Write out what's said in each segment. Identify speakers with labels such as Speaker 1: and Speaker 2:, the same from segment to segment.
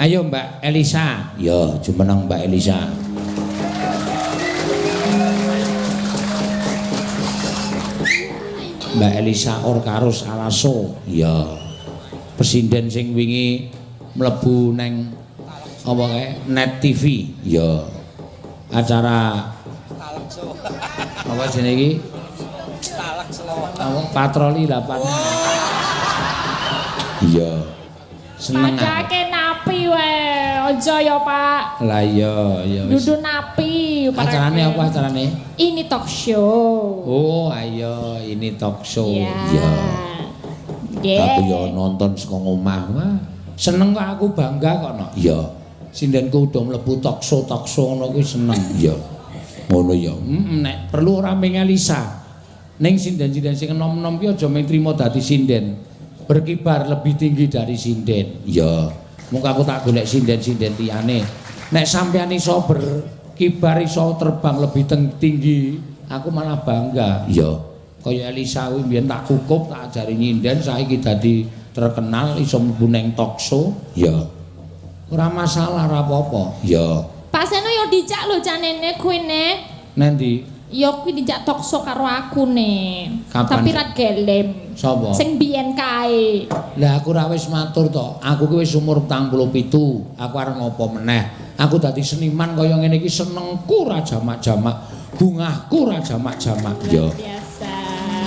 Speaker 1: Ayo Mbak Elisa. Ya, jumeneng Mbak Elisa. Mbak Elisa Orkarus Alaso. Ya. Presiden sing wingi mlebu neng apa kae Net TV. Ya. Acara apa jenenge iki? Patroli 8. Iya. Seneng.
Speaker 2: Ajake napi wae. Aja ya, Pak.
Speaker 1: Lah iya, ya wis.
Speaker 2: Dudu napi.
Speaker 1: Acarane apa acarane?
Speaker 2: Ini talk show.
Speaker 1: Oh, ayo ini talk show.
Speaker 2: Iya.
Speaker 1: Tapi yo nonton saka omah. Wah, seneng kok aku bangga kok no. Iya. Sindenku udah mlebu talk show ngono kuwi seneng. Iya. Ngono ya. Nek perlu ora meng Elisa. Ning sinden-sinden sing enom-enom ki aja mung trimo dadi sinden. Berkibar lebih tinggi dari sinden. Ya, mung aku tak golek sinden-sinden liyane. Nek sampeyan iso berkibar iso terbang lebih tinggi, aku malah bangga. Ya, kaya Elisa kuwi mbiyen tak kukup, tak ajari nyinden, saiki dadi terkenal iso mlebu ning talk show. Ya. Ora masalah, ora apa-apa. Ya.
Speaker 2: Pak Seno yo dijak lho janene kuwi ne.
Speaker 1: Nanti
Speaker 2: Ya kuwi dijak talk show karo aku ne. Tapi ra gelem.
Speaker 1: Sapa?
Speaker 2: Sing biyen kae.
Speaker 1: Lah aku ra wis matur to. Aku ki wis umur 47. Aku arep ngopo meneh? Aku dadi seniman kaya ngene iki senengku ra jamak-jamak, bungahku ra jamak-jamak. Ya.
Speaker 2: Biasa.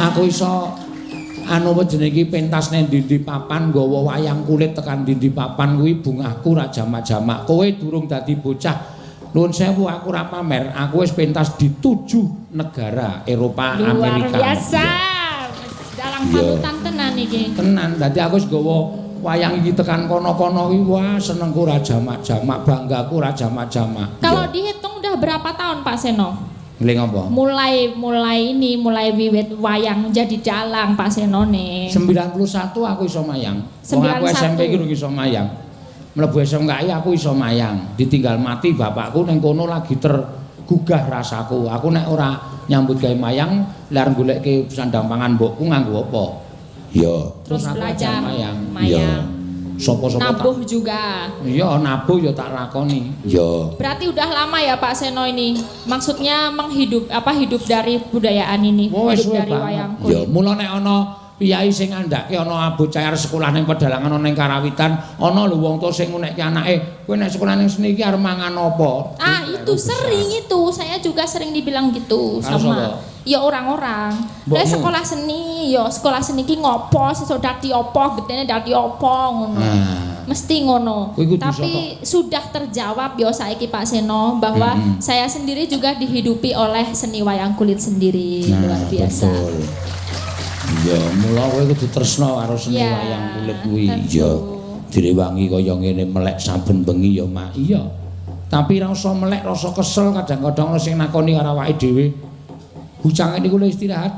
Speaker 1: Aku iso anu apa jenenge iki pentas nang ndi papan nggawa wayang kulit tekan ndi papan kuwi bungahku ra jamak-jamak. Kowe durung dadi bocah. Nuwun sewu aku ora pamer, aku wis pentas di 7 negara Eropa,
Speaker 2: Luar
Speaker 1: Amerika.
Speaker 2: Luar biasa. Dalang panutan tenan iki. Tenan,
Speaker 1: dadi aku wis gawa wayang iki tekan kono-kono iki wah senengku ra jamak-jamak, banggaku ra jamak-jamak.
Speaker 2: Kalau dihitung udah berapa tahun Pak Seno?
Speaker 1: Ngeling apa?
Speaker 2: Mulai wiwit wayang jadi dalang Pak Senone.
Speaker 1: 91 aku iso mayang. Wong aku SMP iki iso mayang. Mlebu SMKI aku iso mayang. Ditinggal mati bapakku ning kono lagi tergugah rasaku. Aku nek ora nyambut gawe mayang, lar goleke sandang pangan mbokku nganggo apa? Ya,
Speaker 2: terus belajar mayang.
Speaker 1: Ya. Sopo-sopo
Speaker 2: nabuh juga.
Speaker 1: Iya, nabuh ya tak lakoni. Ya.
Speaker 2: Berarti udah lama ya Pak Seno ini. Maksudnya hidup dari budayaan ini, hidup dari wayang kulit.
Speaker 1: Ya, mula nek ana piyai sing ngandhake ana bocah arep sekolah ning pedalangan ana ning Karawitan, ana lho wong tuwa sing ngunekke anake, kowe nek sekolah ning seni iki arep mangan apa?
Speaker 2: Ah, itu sering itu. Saya juga sering dibilang gitu sama ya orang-orang. Lah sekolah seni, ya sekolah seni iki ngopo, sesuk dadi apa, gedene dadi apa ngono. Mesti ngono. Tapi sudah terjawab ya saiki Pak Seno bahwa saya sendiri juga dihidupi oleh seni wayang kulit sendiri. Luar biasa.
Speaker 1: Betul. Ya, mula kowe kudu tresna karo seni wayang kulit kuwi. Ya. Direwangi kaya ngene melek saben bengi ya mak. Iya. Tapi ra usah melek, rasa kesel kadang-kadang ana sing nakoni karo awake dhewe. Bucange niku lho istirahat.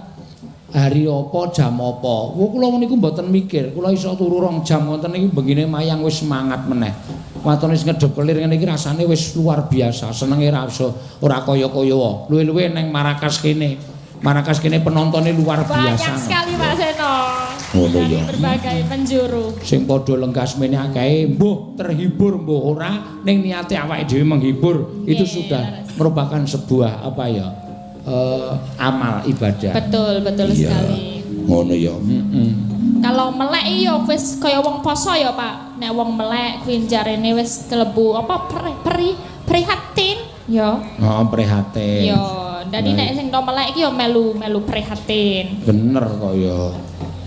Speaker 1: Hari apa, jam apa. Wong kula niku mboten mikir, kula iso turu 2 jam wonten iki bengine mayang wis semangat meneh. Watone wis ngedhep kelir ngene iki rasane wis luar biasa. Senenge ra iso ora kaya-kaya wae. Luwe-luwe ning Marrakesh kene. Marrakesh kene penontonnya luar biasa.
Speaker 2: Banyak sekali Pak Seno.
Speaker 1: Ngono ya.
Speaker 2: Berbagai penjuru.
Speaker 1: Sing padha lenggas mene akeh, mbuh terhibur mbuh ora, ning niate awake dhewe menghibur, itu sudah merupakan sebuah apa ya? Amal ibadah.
Speaker 2: Betul sekali.
Speaker 1: Ngono ya.
Speaker 2: Kalau melek iya wis kaya wong poso ya, Pak. Nek wong melek kuwi jarene wis kelebu apa prihatin ya. Oh,
Speaker 1: prihatin.
Speaker 2: Ya. Dadi nek sing do melek iki ya melu prihatin.
Speaker 1: Bener kok ya.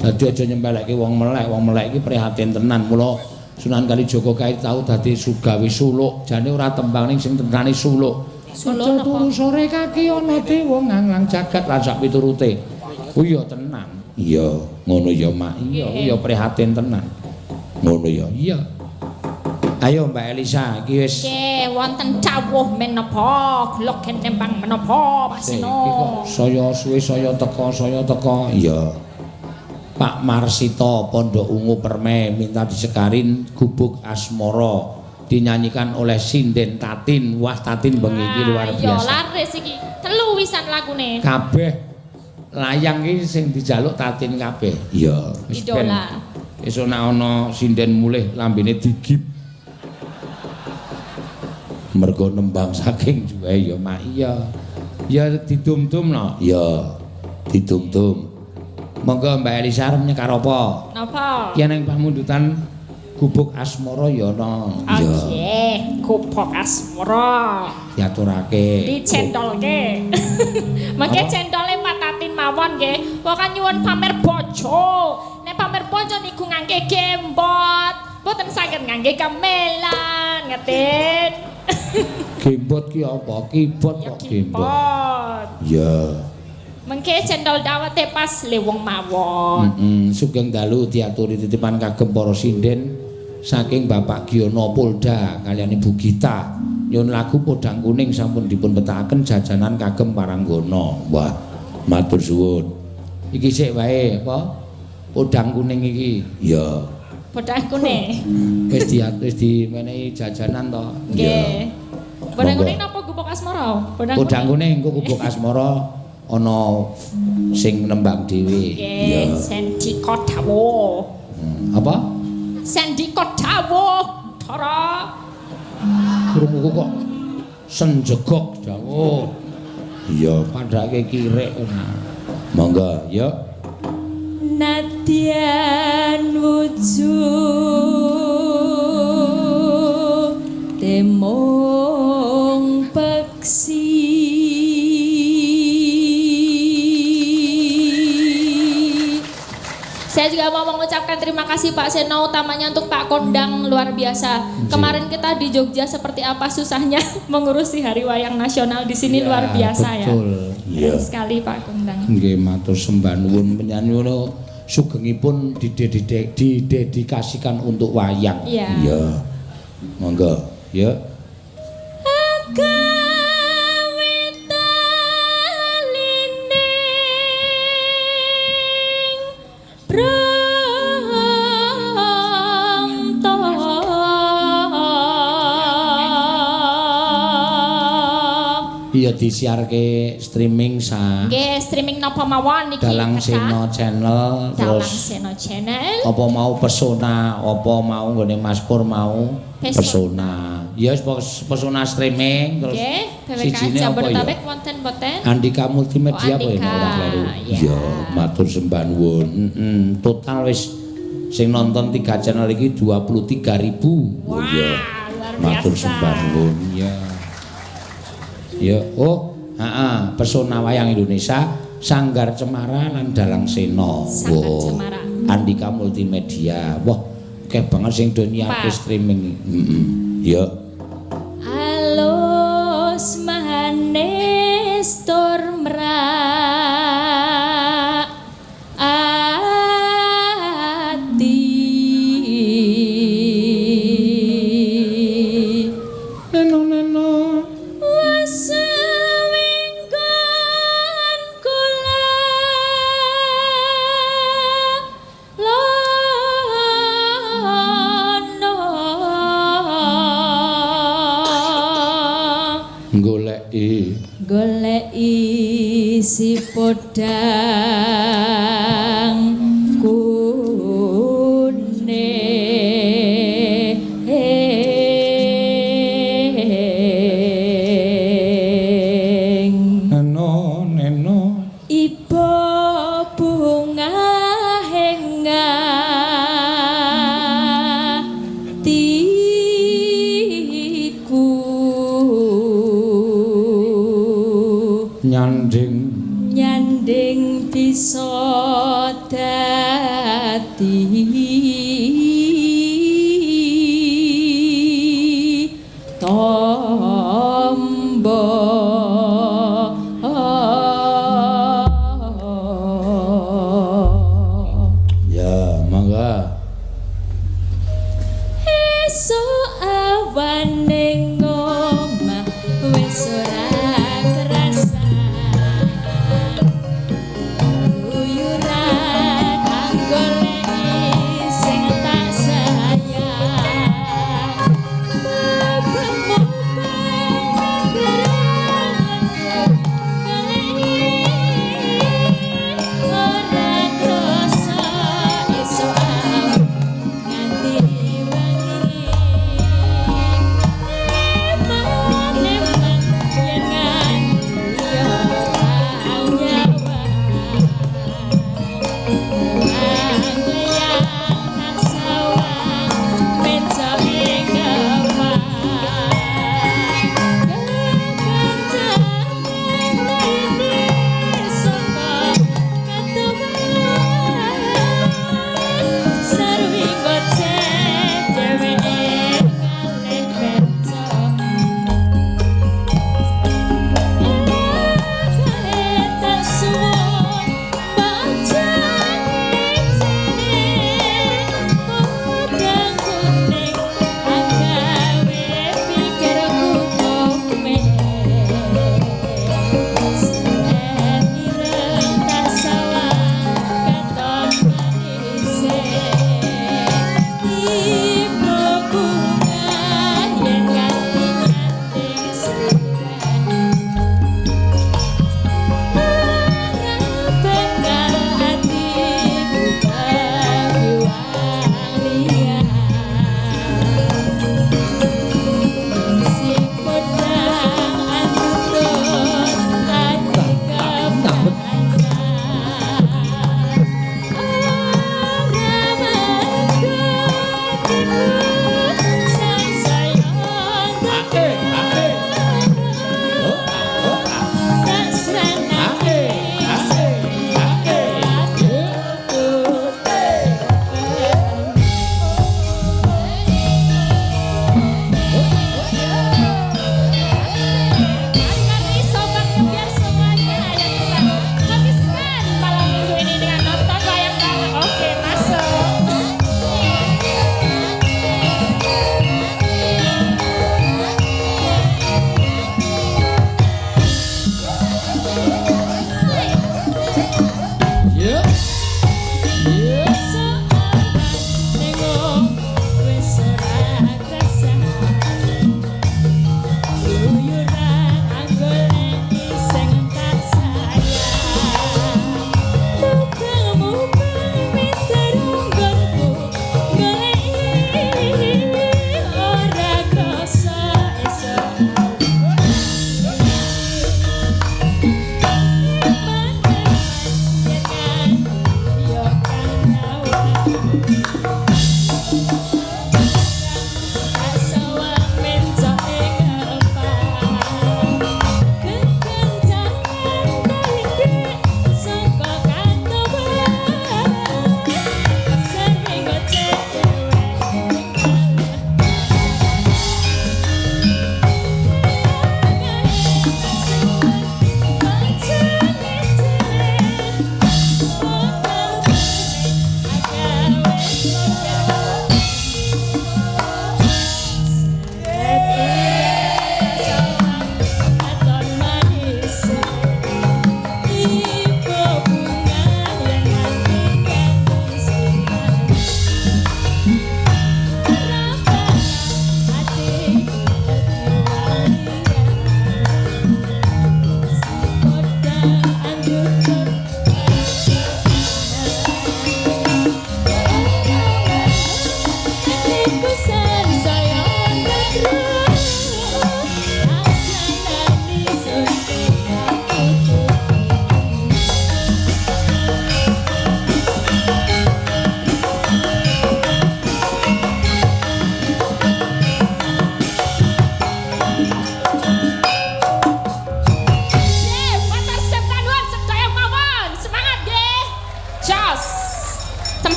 Speaker 1: Dadi aja nyempelekke wong melek iki prihatin tenan. Mula Sunan Kalijaga kae tau dadi sugawi suluk. Jane ora tembang ning sing tentrane suluk. Suluk turu sore kaki ana dewa nganglang jagat lan sak piturute. Oh iya tenan. Iya, ngono ya Mak. Iya prihatin tenan. Ngono ya. Iya. Ayo Mbak Elisa, iki wis
Speaker 2: wonten dawuh menapa? Kula kenembang menapa, Pak Seno?
Speaker 1: Saya suwe saya teka. Iya. Pak Marsito Pondok Ungu Perme minta disekarin Gubuk Asmara dinyanyikan oleh Sinden Tatin. Wah Tatin bengi iki luar biasa.
Speaker 2: Iya laris iki. 3 wisan lagune.
Speaker 1: Kabeh layang iki sing dijaluk Tatin kabeh. Iya,
Speaker 2: idola.
Speaker 1: Esuk nek ana sinden mulih lambene digib. Mergo nembang saking juwe ya mak iya. Ya didum-dum no. Ya didum-dum. Monggo Mbak Elisa arep nyekar apa?
Speaker 2: Napa?
Speaker 1: Ki nang pamundutan gubuk asmara ya ana.
Speaker 2: Nggih, gubuk asmara.
Speaker 1: Diaturake.
Speaker 2: Dicendolke. Mangke cendole patatin mawon nggih. Kok kan nyuwun pamer bojo. Nek pamer bojo niku ngangge gembot. Mboten saged ngangge gamelan, ngeten.
Speaker 1: Gembot ki apa? Kibot kok gembot. Ya.
Speaker 2: Mengke cendol dawete pas lewong mawon.
Speaker 1: Sugeng dalu diaturi titipan kagem para sinden saking Bapak Giono Polda kaliyan Ibu Gita. Nyun lagu Podang Kuning sampun dipun petakaken jajanan kagem paranggana. Wah, matur suwun. Iki sik wae apa? Podang Kuning iki. Ya.
Speaker 2: Podang Kuning.
Speaker 1: Wis dimenehi jajanan to.
Speaker 2: Nggih. Podang Kuning napa gubuk asmara?
Speaker 1: Podang Kuning engko gubuk asmara ana sing nembang dhewe.
Speaker 2: Nggih, Sendika dawuh.
Speaker 1: Apa?
Speaker 2: Sendika dawuh, Dara.
Speaker 1: Krunguku kok senjegok dawuh. Iya, padake kirek. Monggo, ya.
Speaker 2: Nadyan wujud temong peksi. Saya juga mau mengucapkan terima kasih Pak Seno, utamanya untuk Pak Kondang, luar biasa. Kemarin kita di Jogja seperti apa susahnya mengurusi Hari Wayang Nasional di sini, luar biasa
Speaker 1: betul.
Speaker 2: Ya. Keren sekali Pak Kondang.
Speaker 1: Nggih, matur sembah nuwun penyanyi sugengipun didedikasikan untuk wayang. Iya. Monggo, ya. Iya disiarke streaming
Speaker 2: nggih, streaming napa mawon niki.
Speaker 1: Dalang Seno Channel,
Speaker 2: Dalang Seno Channel.
Speaker 1: Apa mau Pesona, apa mau nggone Mas Pur mau Pesona. Ya Pesona streaming terus sijine apa ya?
Speaker 2: Wonten mboten?
Speaker 1: Andika Multimedia apa ya ora kleru. Iya, matur sembah nuwun. Total wis sing nonton 3 channel iki 23.000. Oh iya. Matur sembah nuwun. Ya. Ya, Pesona Wayang Indonesia, Sanggar Cemara lan Dalang Seno.
Speaker 2: Sanggar Cemara.
Speaker 1: Andika Multimedia. Wah, akeh banget sing do nyiapke streaming. Ya.
Speaker 2: Alus manis tur mrak ati.
Speaker 1: Neno.
Speaker 2: Goleki si podang kuning.
Speaker 1: Neno.
Speaker 2: Ipo bunga henga nyanding bisa dadi tombo.
Speaker 1: Ya, mangga.
Speaker 2: Esuk awan ning omah wis ora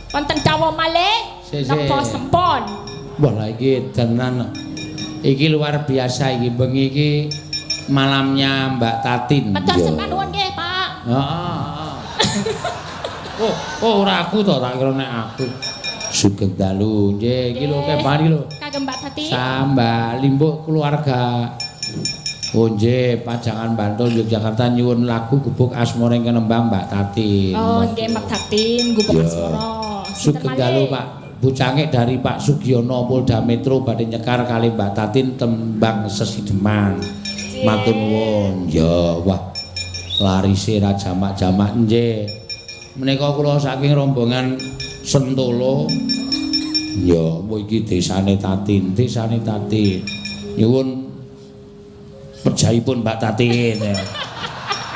Speaker 2: Wonten dawa malih napa sempon.
Speaker 1: Wah lah iki tenan. Iki luar biasa iki bengi iki malamnya Mbak Tatin.
Speaker 2: Betul sampean nuwun nggih, Pak.
Speaker 1: Heeh. Oh ora aku to tak kira nek aku. Sugeng dalu nggih iki lho kepan iki lho.
Speaker 2: Kagem Mbak Tatin.
Speaker 1: Sambah limbuk keluarga. Oh nggih pajangan Bantul Yogyakarta nyuwun lagu gubuk asmara ing kenembang Mbak Tatin.
Speaker 2: Oh nggih Mbak Tatin gubuk asmara.
Speaker 1: Sugeng dalu Pak. Bucange dari Pak Sugiono Polda Metro badhe nyekar kali Mbak Tatin tembang Sesidemang. Matur nuwun. Ya wah. Larise ra jamak-jamak nggih. Menika kula saking rombongan Sentolo. Ya, mbok iki desane Tatin, desane Tatin. Nyuwun perjaipun Mbak Tatin.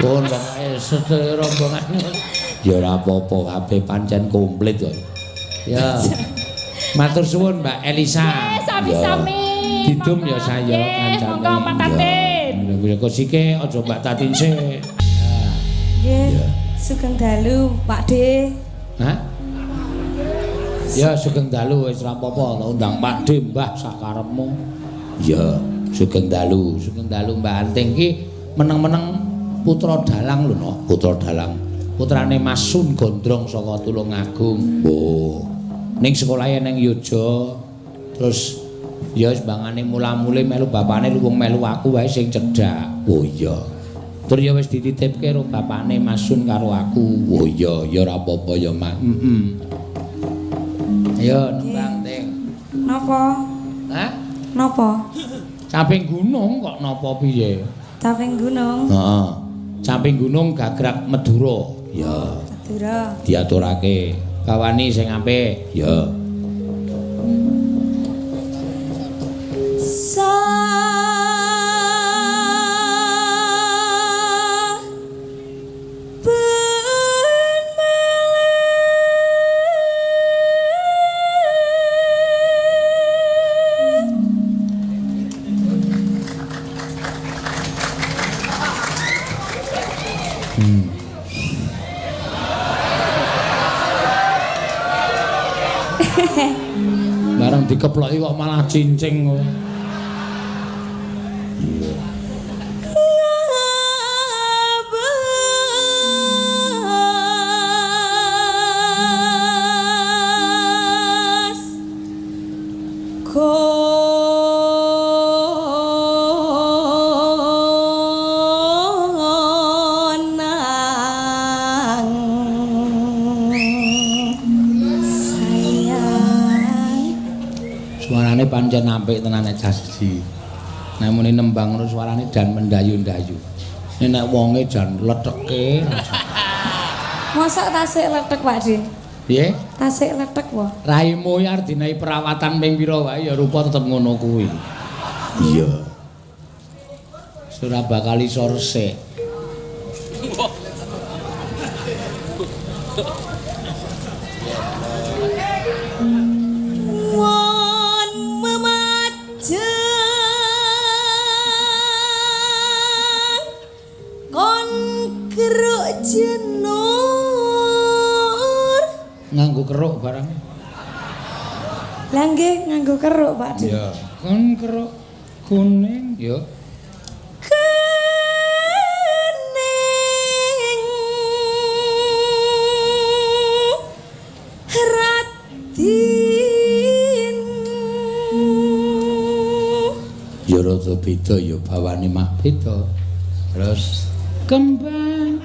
Speaker 1: Pun pokoke sedaya rombongan. Ya ora apa-apa kabeh pancen komplit kok. Ya. Matur suwun Mbak Elisa.
Speaker 2: Sami-sami.
Speaker 1: Didum ya saya kancane.
Speaker 2: Monggo Mbak Tatin.
Speaker 1: Ya kosike aja Mbak Tatin sik.
Speaker 3: Nggih. Sugeng dalu, Pak De.
Speaker 1: Hah? Ya sugeng dalu wis ora apa-apa undang Pak De Mbah sakarepmu. Ya, sugeng dalu Mbak Anting iki meneng-meneng putra dalang lho no, putra dalang. Putrane Mas Sun Gondrong saka Tulungagung. Oh. Ning sekolahe ning Yojo. Terus ya wis bangane mula-mule melu bapakne luwung melu aku wae sing cedhak. Oh iya. Tur ya wis dititipke karo bapakne Mas Sun karo aku. Oh iya, ya ora apa-apa ya, Mak. Ya nembang Ting.
Speaker 3: Napa?
Speaker 1: Hah?
Speaker 3: Napa?
Speaker 1: Caping gunung kok napa piye?
Speaker 3: Caping gunung.
Speaker 1: Heeh. Caping gunung gagrak Madura. Ya.
Speaker 3: Madura.
Speaker 1: Diaturake. Bawani sing apik. Ya. Barang dikeploki kok malah cincing kok. Pancen apik tenan nek Jasji. Nek muni nembang ngono suarane dan mendayu-ndayu. Nek wonge jan leteke.
Speaker 3: Mosok tasik letek Pak De.
Speaker 1: Piye?
Speaker 3: Tasik letek wae.
Speaker 1: Raimu ya dinai perawatan ping pira wae ya rupa tetep ngono kuwi. Iya. Ora bakal iso resik. Nganggo keruk barang.
Speaker 3: Lah nggih nganggo keruk Pak De.
Speaker 1: Iya, kan keruk kuning ya.
Speaker 3: Kuning Ratin.
Speaker 1: Ya rada beda ya bawane mah beda. Terus kembang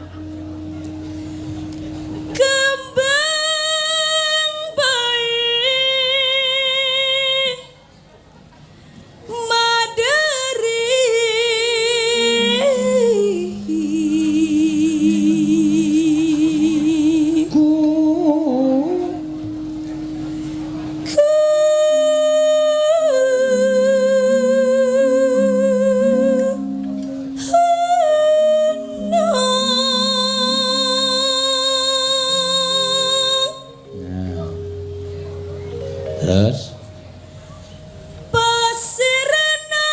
Speaker 1: terus
Speaker 3: pasirna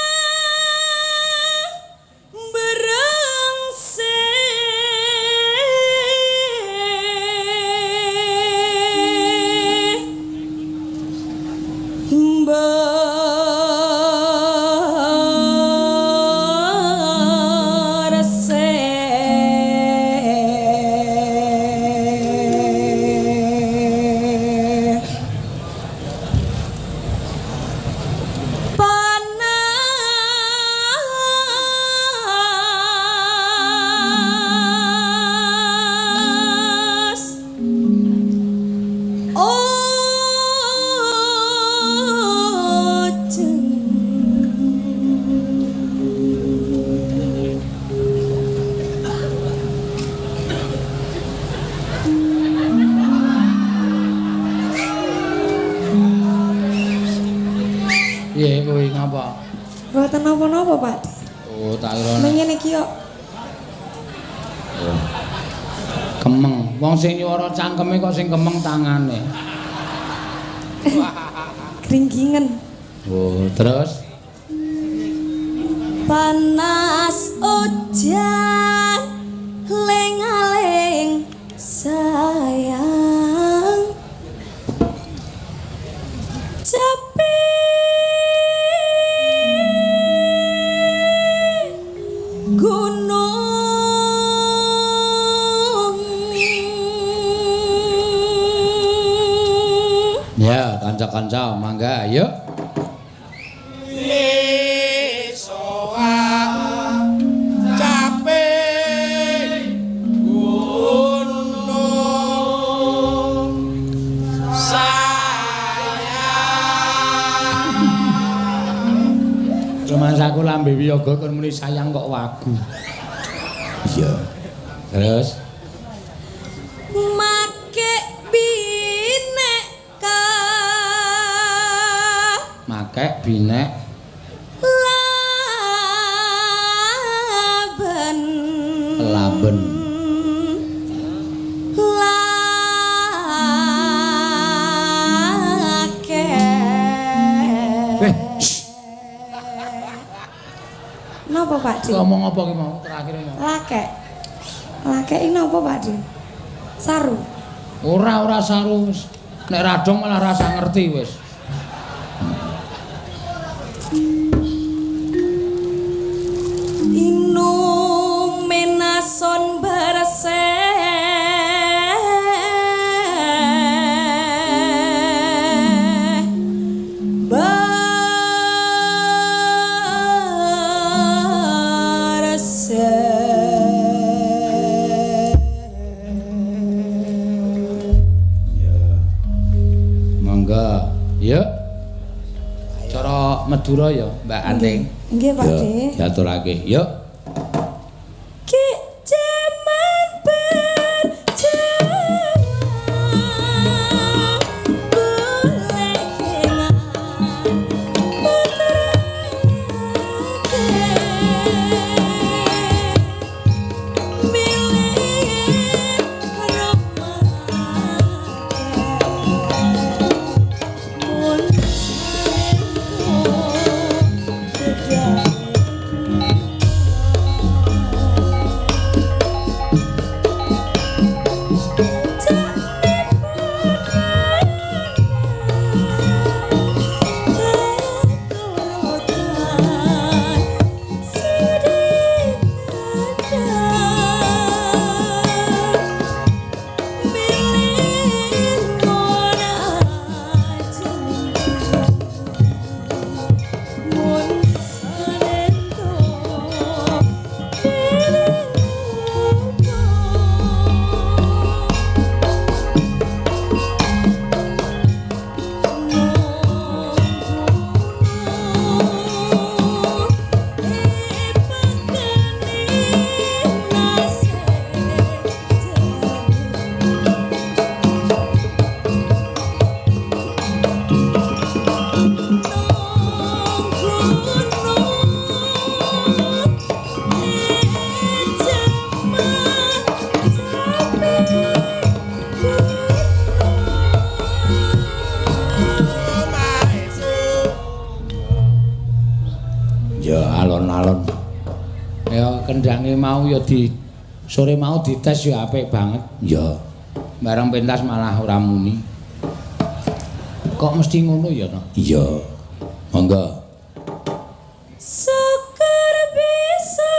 Speaker 1: Piye kuwi ngapa?
Speaker 3: Mboten napa-napa, Pak.
Speaker 1: Oh, tak kira.
Speaker 3: Mengene iki kok.
Speaker 1: Oh. Kemeng. Wong sing nyuwara cangkeme kok sing kemeng tangane.
Speaker 3: Gringgingen.
Speaker 1: Oh, terus
Speaker 3: panas ujan lengaling sayang capi gunung
Speaker 1: ya kanca-kanca mangga ayo Aku lambe wiyaga kon muni sayang kok wagu. Iya. Terus
Speaker 3: make binek ka
Speaker 1: make binek
Speaker 3: laben
Speaker 1: laben
Speaker 3: napa Pak Dik?
Speaker 1: Ngomong apa ki mau terakhir mau?
Speaker 3: Lakek. Lakek iki napa Pak Dik? Saru.
Speaker 1: Ora saru wis. Nek radong malah rasa ngerti wis.
Speaker 3: Inu menason berse
Speaker 1: Madura ya, Mbak Anting.
Speaker 3: Nggih, Pak Dik.
Speaker 1: Diaturake. Yuk.
Speaker 3: Ki jaman
Speaker 1: Kendange mau ya di sore mau dites ya apik banget. Ya. Barang pentas malah ora muni. Kok mesti ngono ya, Nok? Iya. Monggo.
Speaker 3: Syukur bisa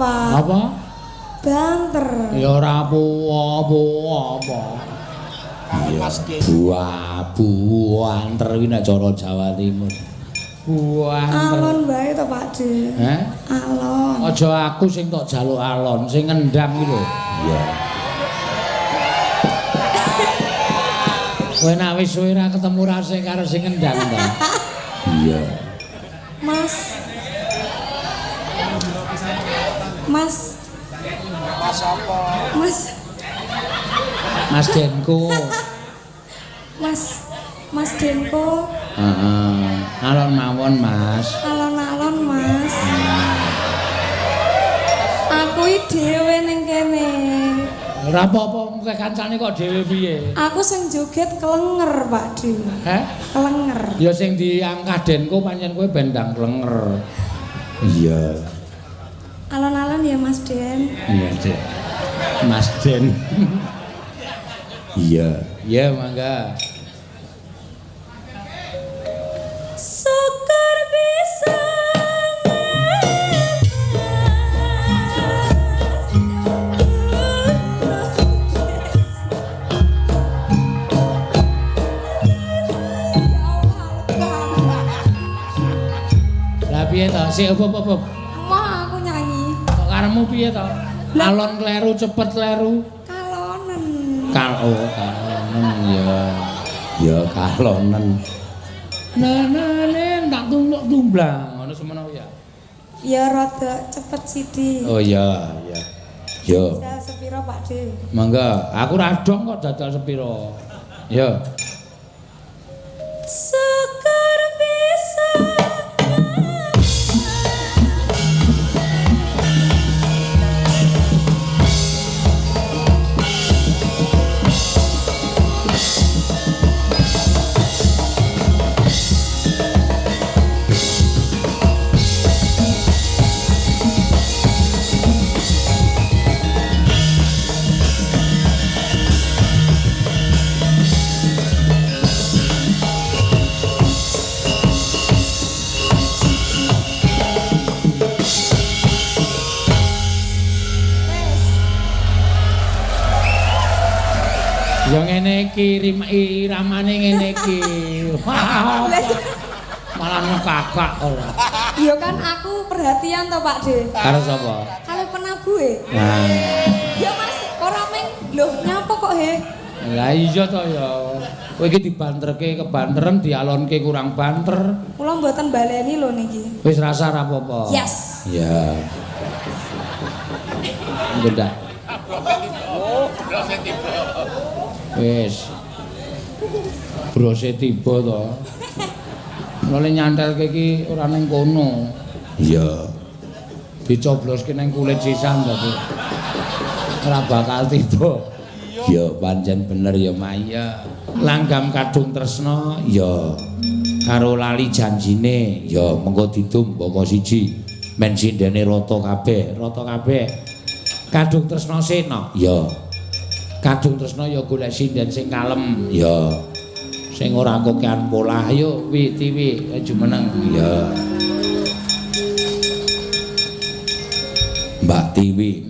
Speaker 3: Pak.
Speaker 1: Apa?
Speaker 3: Banter.
Speaker 1: Ya ora apa-apa. Buanter kuwi nek cara Jawa Timur. Buanter.
Speaker 3: Alon bae to Pak De.
Speaker 1: Heh?
Speaker 3: Alon.
Speaker 1: Aja aku sing tok jaluk alon, sing ngendang iki lho. Iya. Kowe nek wis suwe ra ketemu rase karo sing ngendang ta. Iya.
Speaker 3: Mas. Mas.
Speaker 4: Mas apa?
Speaker 3: Mas.
Speaker 1: Mas Denko.
Speaker 3: Mas Denko.
Speaker 1: Heeh. Alon mawon, Mas.
Speaker 3: Alon-alon, Mas. Aku iki dhewe ning kene.
Speaker 1: Ora apa-apa mengke kancane kok dhewe piye?
Speaker 3: Aku sing joget kelenger, Pak De.
Speaker 1: Heh?
Speaker 3: Kelenger.
Speaker 1: Ya sing diangkat Denko pancen kowe bendang klenger. Iya.
Speaker 3: Alon-alon ya Mas Den.
Speaker 1: Iya, Dek. Mas Den. Iya. Iya, mangga.
Speaker 3: Syukur bisa
Speaker 1: Lah piye to? Sik apa?
Speaker 3: Mau aku nyanyi.
Speaker 1: Kok karemu piye to? Alon kleru cepet kleru.
Speaker 3: Kalonen.
Speaker 1: Kalonen ya. Ya kalonen. Nah, tak tumblang ngono semono ya.
Speaker 3: Ya rada cepet sithik.
Speaker 1: Oh iya. Yo.
Speaker 3: Jal sepiro Pak De?
Speaker 1: Mangga, aku ra dong kok dadal sepiro. Yo.
Speaker 3: Syukur bisa
Speaker 1: Ya ngene iki iramane ngene iki. Malah ngekakak ora.
Speaker 3: Ya kan aku perhatian to Pak De.
Speaker 1: Karo sapa?
Speaker 3: Kalau penabuhe.
Speaker 1: Nah.
Speaker 3: Ya Mas, ora meng lho nyapa kok he?
Speaker 1: Lah iya to ya. Kowe iki dibanterke kebanteren, dialonke kurang banter.
Speaker 3: Kula mboten baleni lho niki.
Speaker 1: Wis rasa ra apa-apa.
Speaker 3: Yes.
Speaker 1: Ya. Gendak. Wis. Brose tiba to. Mulane nyantelke iki ora ning kono. Iya. Dicobloske ning kulit sisan to. Ora bakal tiba. Ya pancen bener ya Maya. Langgam kadung tresna ya karo lali janjine ya mengko didum pokok siji men sindene rata kabeh. Kadung tresna sena ya. Kadung tresna ya golek sinden sing kalem ya. Sing ora kokean polah ayo Tiwi jumeneng ya. Mbak Tiwi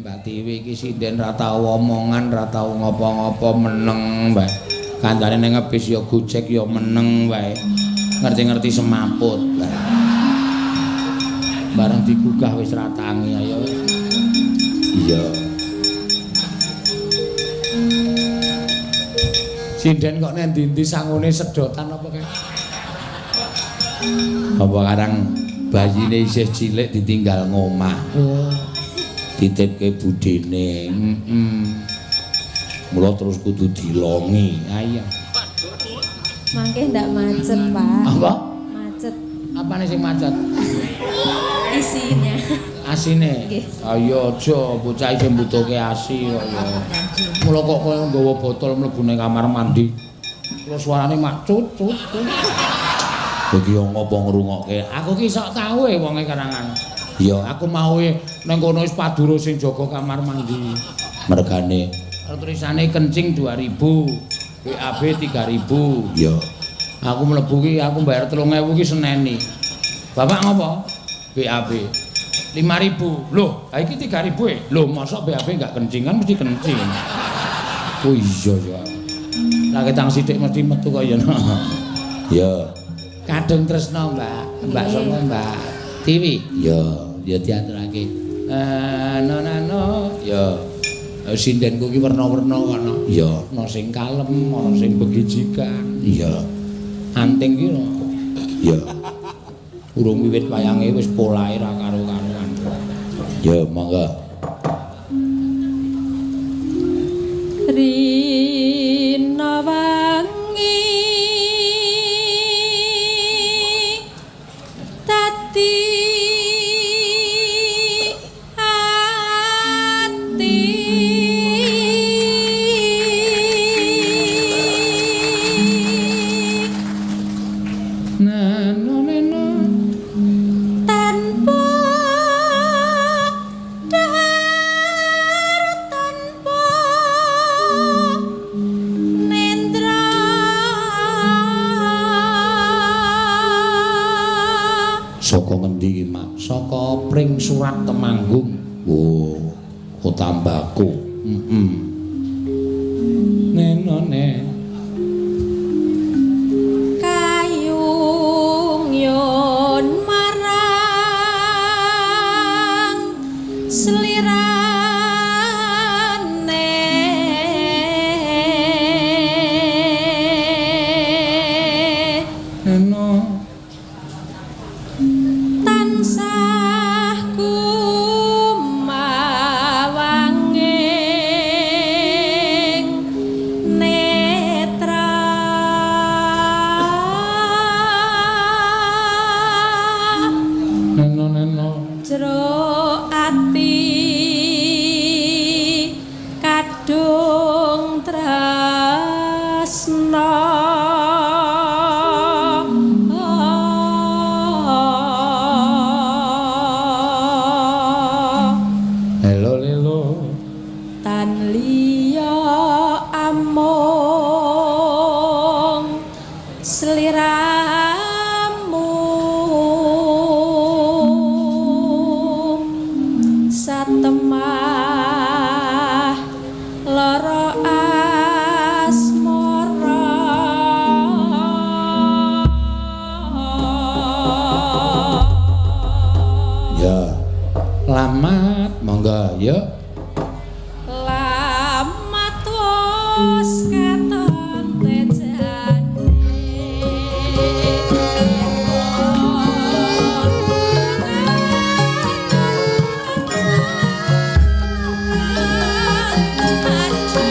Speaker 1: iki sinden ra tau omongan, ra tau ngopo-ngopo meneng wae. Kancane ning ngebis ya gojek ya meneng wae. Ngerti-ngerti semaput. Bareng digugah wis ra tangi ayo. Iya. Sinden kok nek ndi-ndi sangune sedotan apa kae? Apa karang bayine isih cilik ditinggal ngomah. Oh. Ditipke budene. Mula terus kudu dilongi. Ayo.
Speaker 3: Mangke ndak macet, Pak.
Speaker 1: Apa?
Speaker 3: Macet.
Speaker 1: Apane sing macet?
Speaker 3: Isinya.
Speaker 1: Asine. Ayo aja bocah iki mbutuhke asi kok ya. Mula kok kowe nggawa botol mlebu ning kamar mandi. Terus suarane mak cut. Iki yo ngopo ngrungokke. Aku ki sok tau wonge karangan. Ya aku mau ning kono wis paduro sing jaga kamar mandi. Mergane tulisane kencing 2000, BAB 3000. Ya. Aku mlebu ki aku bayar 3000 ki seneni. Bapak ngopo? BAB. 5.000. Loh, ha iki 3.000 Loh, mosok BAB enggak kencing kan mesti kencing. Oh iya ya. Lah ketang sithik mesti metu kaya ngono. Ya. Kadung tresno, Mbak. Mbak sapa, Mbak? Tiwi. Ya diaturake. No. Ya. Sindenku ki werna-werna kono. Ya, ana sing kalem, ana sing begijikan. Iya. Anting ki ya. Urung wiwit wayange wis polahe ra karo-karoan. Ya, monggo.
Speaker 3: Rina wangi tati
Speaker 1: Saka ngendi iki, Mak? Saka Pring Surat Temanggung. Oh, Kotambaku. Nenone.
Speaker 3: Kayung yon marang selirane.
Speaker 1: Neno.
Speaker 3: Thank you.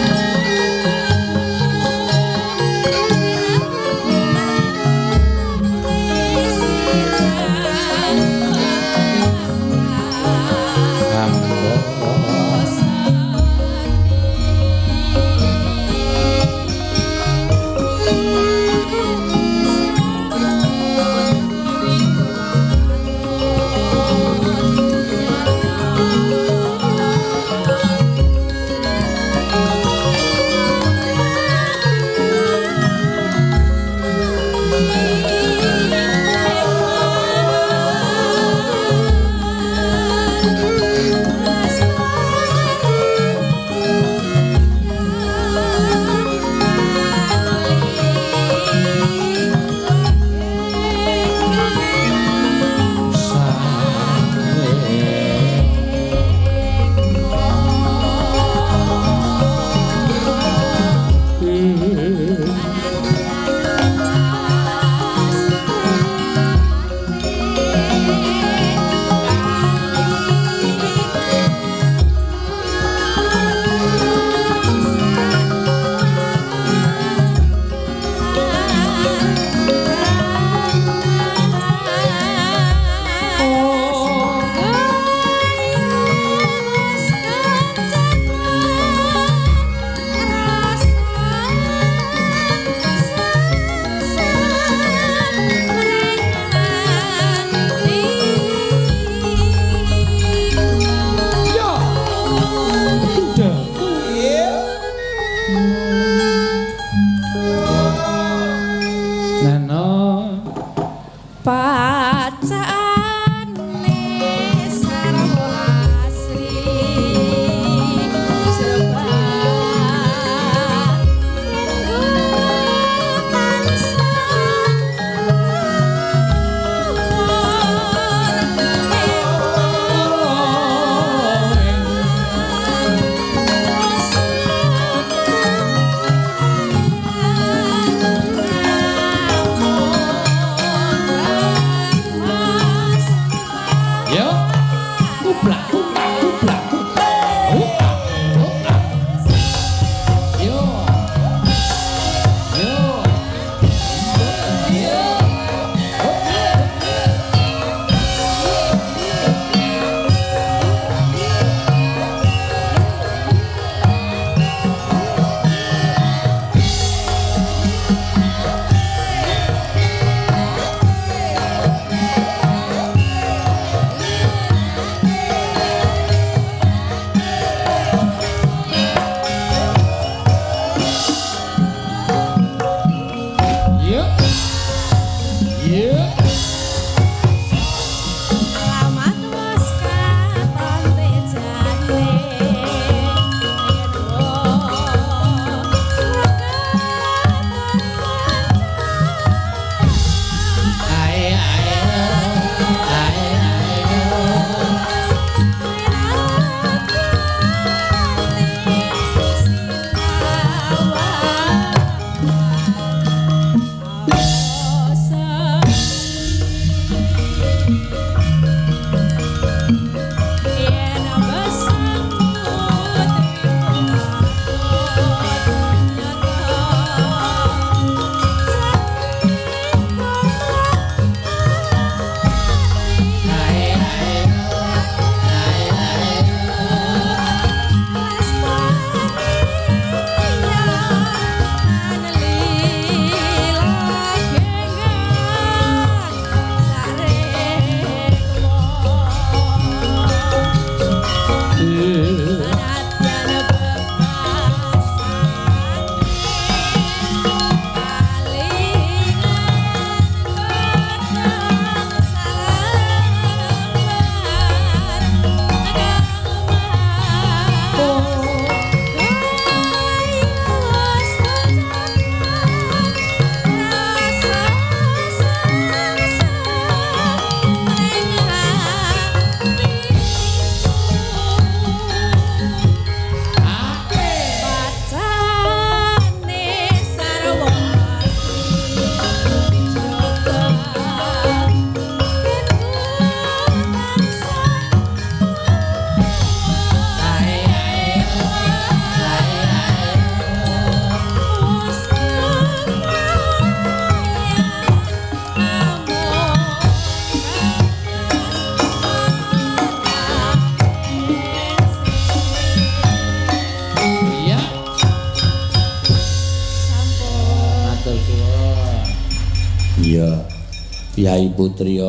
Speaker 1: Yai Putri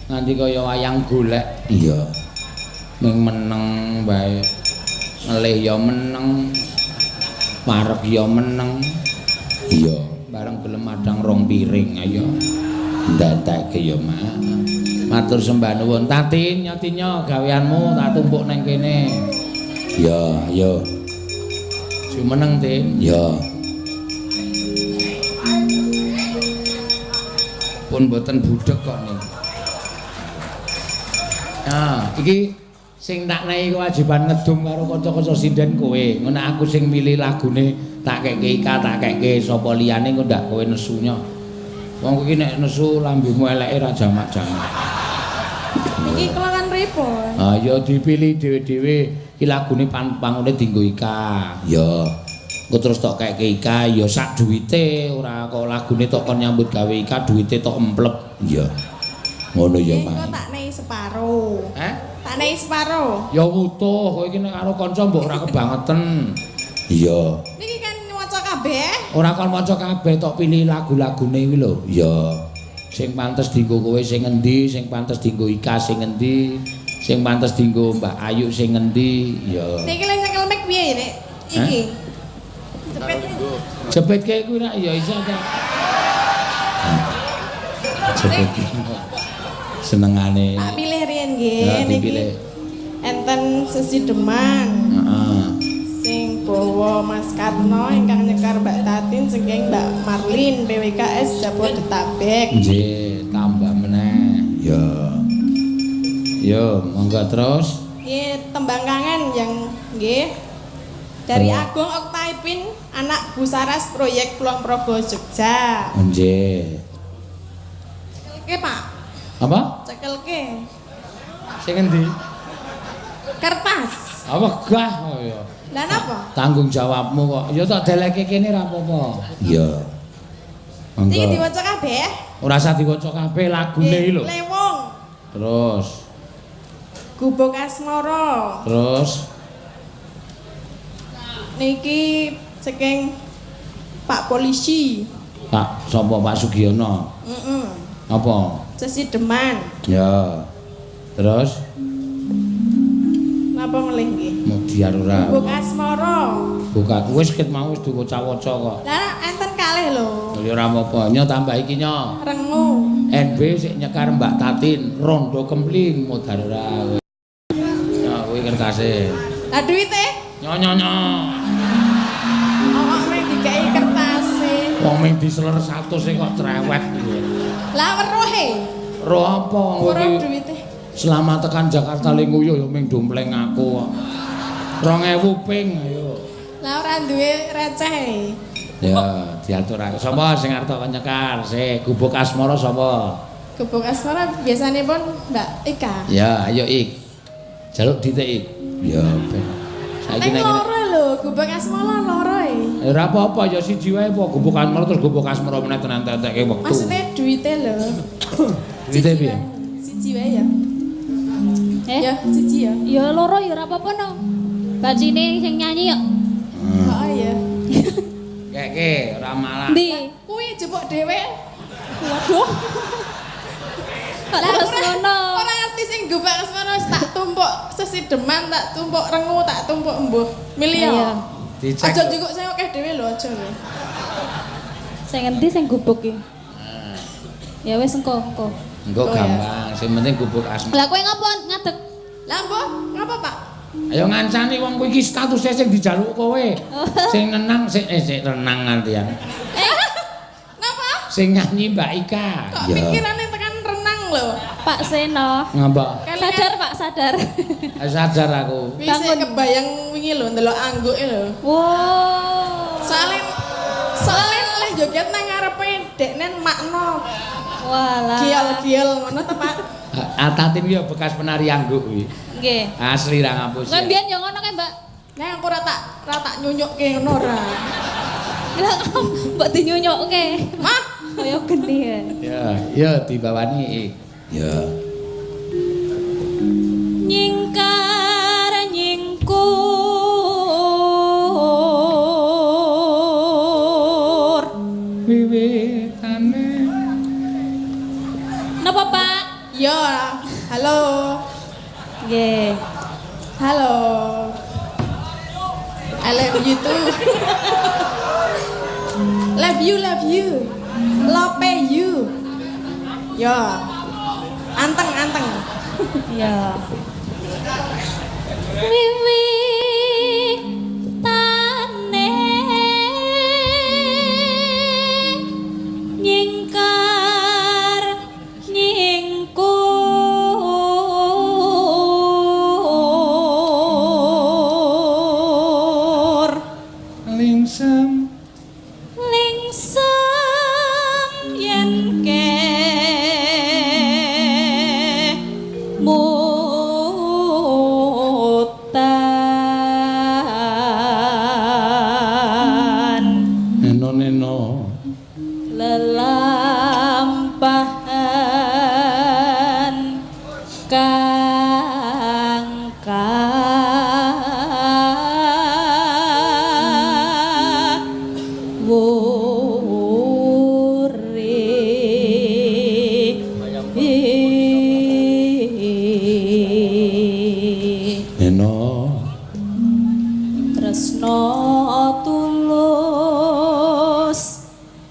Speaker 1: nganti kaya wayang golek. Iya. Ming meneng bae. Ngelih ya meneng. Marep ya meneng. Iya, bareng gelem madang rong piring ayo. Ndatekke ya, Mak. Matur sembah nuwun. Tatin nyotinyo gaweanmu tak tumpuk nang kene. Ya, ayo. Jumeneng, Tin. Ya. Pun mboten budheg kok niki. Nah, iki sing tak nehi kewajiban ngedum karo kanca-kanca sinden kowe. Ngono aku sing milih lagune tak keke Ika, tak keke sapa liyane kok ndak kowe nesunya. Wong iki nek nesu lambemu eleke ra jamak-jamak.
Speaker 3: Niki kelawan pripun?
Speaker 1: Ah ya dipilih dhewe-dhewe iki lagune pangune dienggo Ika. Ya. Engko terus tok keke Ika ya sak duwite ora kok lagune tok kon nyambut gawe Ika duwite tok emplep. Ya. Ngono ya, Pak.
Speaker 3: Engko tak nehi separo.
Speaker 1: Hah?
Speaker 3: Tak nehi separo.
Speaker 1: Ya utuh, kowe iki nek karo kanca mbok ora kebangeten. Iya.
Speaker 3: Niki kan maca kabeh.
Speaker 1: Ora kon maca kabeh tok pilih lagu-lagune iki lho. Iya. Sing pantes dienggo kowe sing endi, sing pantes dienggo Ika sing endi, sing pantes dienggo Mbak Ayu sing endi. Iya.
Speaker 3: Niki lek nyekel mic piye, Nek? Iki. Cepet.
Speaker 1: Jepitke kuwi rak ya iso ta. Jepit. Senengane.
Speaker 3: Tak pilih riyen nggih
Speaker 1: Ya
Speaker 3: niki.
Speaker 1: dipilih.
Speaker 3: Enten Sesi Demang.
Speaker 1: Heeh.
Speaker 3: Sing bawa Mas Karno ingkang nyekar Mbak Tatin saking Mbak Marlin PWKS Jabodetabek.
Speaker 1: Nggih, tambah meneh. Ya. Yo, monggo terus.
Speaker 3: Nggih, tembang kangen yang nggih dari
Speaker 1: Apa?
Speaker 3: Agung Oktaipin, anak Bu Saras proyek Kulon Progo Jogja.
Speaker 1: Nggih.
Speaker 3: Cekelke, Pak.
Speaker 1: Apa?
Speaker 3: Cekelke.
Speaker 1: Sing endi?
Speaker 3: Kertas.
Speaker 1: Apa gah oh ya.
Speaker 3: Lah napa?
Speaker 1: Tanggung jawabmu kok. Ya tak deleke kene ra apa-apa. Iya. Monggo.
Speaker 3: Iki diwaca kabeh.
Speaker 1: Ora usah diwaca kabeh lagune iki lho.
Speaker 3: Lewong.
Speaker 1: Terus.
Speaker 3: Gubuk Asmara.
Speaker 1: Terus.
Speaker 3: Niki saking Pak Polisi.
Speaker 1: Pak sapa Pak Sugiono?
Speaker 3: Heeh.
Speaker 1: Apa?
Speaker 3: Sesi Deman.
Speaker 1: Ya. Terus
Speaker 3: Napa melih nggih?
Speaker 1: Mudiar ora.
Speaker 3: Gubuk Asmara.
Speaker 1: Buka wis ket mau wis diwaca-waca kok.
Speaker 3: Lah enten kalih lho.
Speaker 1: Ya ora apa-apa. Nyo tambah iki nyo.
Speaker 3: Rengu.
Speaker 1: NB sik nyekar Mbak Tatin, rondo kempling modar ora. Ya kuwi kertase.
Speaker 3: Lah duwite?
Speaker 1: Nyo nyo nyo.
Speaker 3: Awak meh dikei kertase.
Speaker 1: Wong ming diseler 100 e kok cerewet iki.
Speaker 3: Lah weruhe.
Speaker 1: Roh apa wong
Speaker 3: Ora
Speaker 1: iki?
Speaker 3: duwite.
Speaker 1: Selama tekan Jakarta Linguyuh ya ming dompleng aku kok. 2000 ping ayo.
Speaker 3: Lah ora duwe receh.
Speaker 1: Ya, diaturake. Sapa sing arep kok nyekar? Sik, Gubuk Asmara sapa?
Speaker 3: Gubuk Asmara biasane pun Mbak Ika.
Speaker 1: Ya, ayo Ik. Jaluk ditik Ik. Ya, ben. Saiki
Speaker 3: Nek
Speaker 1: nek
Speaker 3: loro lho, Gubuk Asmara loro e.
Speaker 1: ora apa-apa ya siji wae apa Gubuk Asmara terus Gubuk Asmara meneh tenan tetekke wektu.
Speaker 3: Maksudnya duwite lho.
Speaker 1: Duwite piye?
Speaker 3: Siji wae ya. Ya,
Speaker 2: Eh,
Speaker 3: siji ya.
Speaker 2: ya loro ya ora apa-apa no. Bajine sing nyanyi ya.
Speaker 3: Oh ya.
Speaker 1: Keke ora malah.
Speaker 2: Ndi?
Speaker 3: Kuwi jebuk dhewe.
Speaker 2: Waduh. Kok terus ngono.
Speaker 3: Ora ngerti sing Gubuk Asmara wis tak tumpuk Sesi Deman, tak tumpuk Rengu, tak tumpuk Embuh. Milih
Speaker 2: Iya.
Speaker 3: ya.
Speaker 1: Dicek.
Speaker 3: Aja njukuk sing akeh dhewe lho, aja lho.
Speaker 2: Sing endi sing gubuk iki? Ya wis engko.
Speaker 1: Engko
Speaker 3: Oh, ya.
Speaker 1: gampang, sing penting Gubuk Asmara.
Speaker 2: Lah kowe ngopo ngadeg?
Speaker 3: Lah mbok, ngapa Pak?
Speaker 1: Ayo ngancani wong kuwi iki statusnya sing dijaluk kowe. Sing nenang sik renang ngantian.
Speaker 3: Ngapa?
Speaker 1: Sing nyanyi Mbak Ika.
Speaker 3: Kok pikirane tekan renang lho.
Speaker 2: Pak Seno.
Speaker 1: Ngapa?
Speaker 2: Sadar Pak, sadar.
Speaker 1: Sadar aku.
Speaker 3: Wis kebayang wingi lho ndelok angguke lho.
Speaker 2: Wow.
Speaker 3: Soale oleh joget nang ngarepe deknen makno.
Speaker 2: Walah.
Speaker 3: Giel-giel ngono to, Pak.
Speaker 1: Atatin ya bekas penari angguk kuwi.
Speaker 2: Nggih.
Speaker 1: Asli ra ngapus.
Speaker 2: Kowe
Speaker 1: Ya.
Speaker 2: mbiyen yo ngono kae, Mbak.
Speaker 3: Nek aku ora tak nyunyukke ngono ora.
Speaker 2: Lah mbok dinyunyukke.
Speaker 3: Mah,
Speaker 2: Kaya geni ya.
Speaker 1: Ya dibawani. Ya.
Speaker 2: Nyingkar nyingkur
Speaker 1: Wiwitane
Speaker 3: Yo, halo. Nggih. Halo. I love you too. Love you. Love you. Yo. Anteng.
Speaker 2: Ya. Wiwi tane nyingkar nyingkur
Speaker 1: lingsem
Speaker 2: yen ke mutan
Speaker 1: neno
Speaker 2: lelampahan kang tresno tulus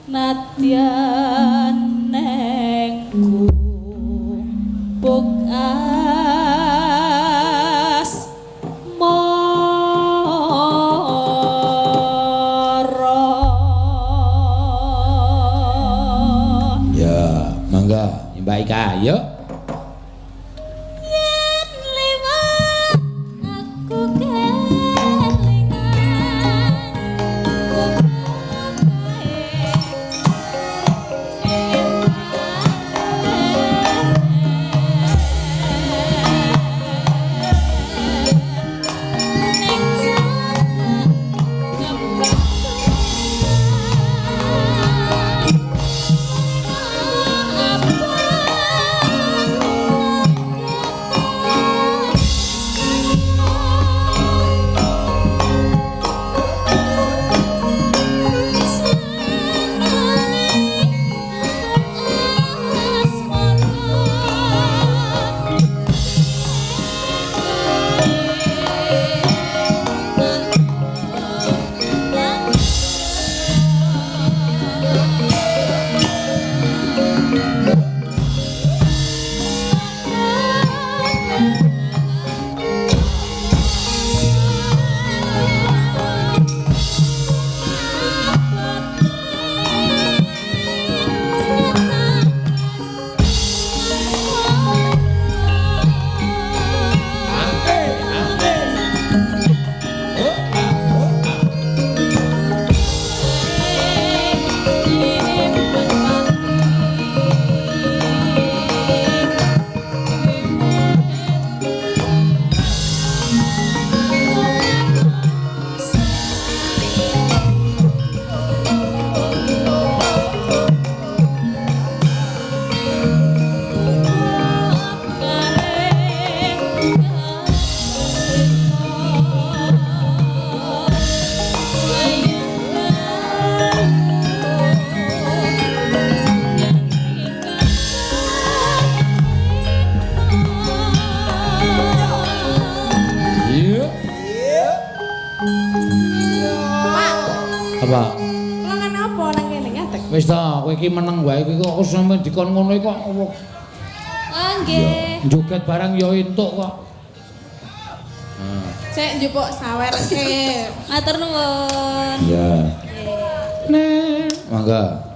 Speaker 2: nadyan nengku buk as moro
Speaker 1: ya mangga Mbak Ika yuk apa?
Speaker 3: Lengan apa nang kene ngadeg?
Speaker 1: Wis ta, kowe iki meneng wae iki kok sampe dikon ngono kok.
Speaker 2: Ah nggih.
Speaker 1: Joget barang ya entuk kok.
Speaker 3: Sik njupuk sawerke.
Speaker 2: Matur nuwun.
Speaker 1: Iya. Nek, mangga.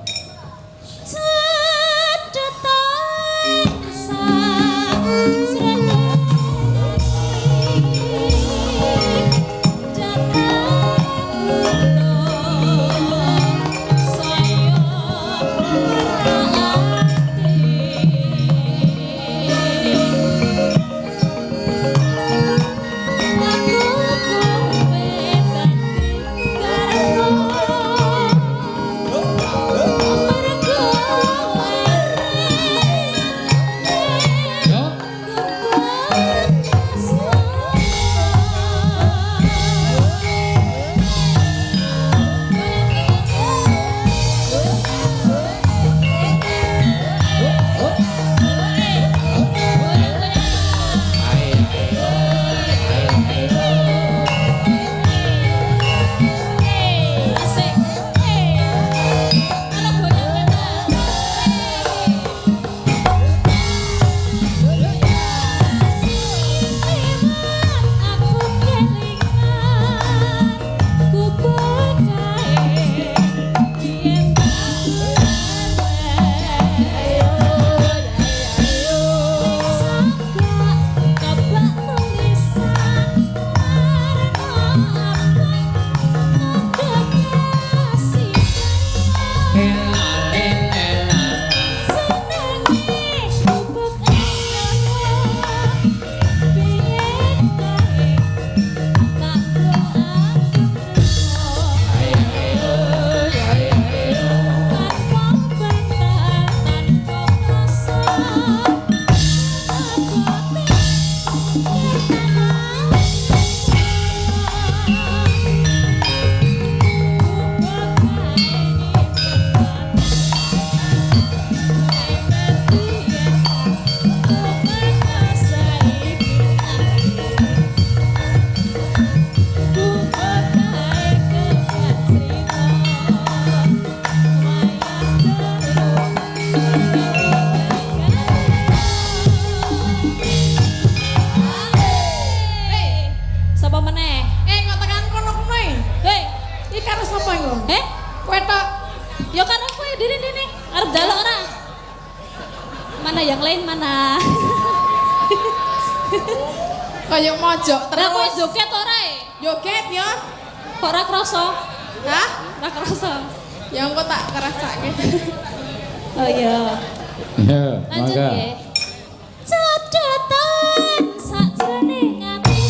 Speaker 5: dini. Arep jaluk ora? Mana yang lain mana?
Speaker 3: Kayak mojok terus.
Speaker 5: Lah kowe joget ora e?
Speaker 3: Joget ya?
Speaker 5: Kok ora krasa?
Speaker 3: Hah?
Speaker 5: Ora krasa.
Speaker 3: Ya engko tak kerasake.
Speaker 5: Oh iya.
Speaker 1: Ya,
Speaker 5: Lanjut
Speaker 1: mangga.
Speaker 5: ya. Cadatan sakjroning ati.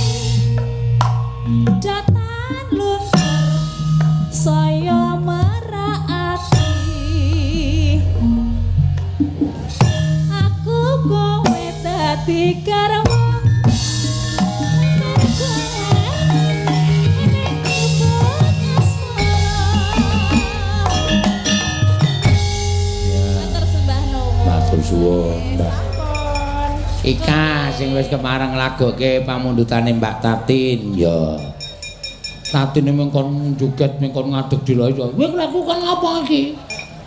Speaker 5: Datan luntur saya meraati. Aku kowe dadi karma.
Speaker 1: Matur suwun, Mbak. Ika sing wis kemareng lagoke pamundhutane Mbak Tatin ya. Tatin mung kon joget mung kon ngadeg dhewe ya. Kowe lakukan apa iki?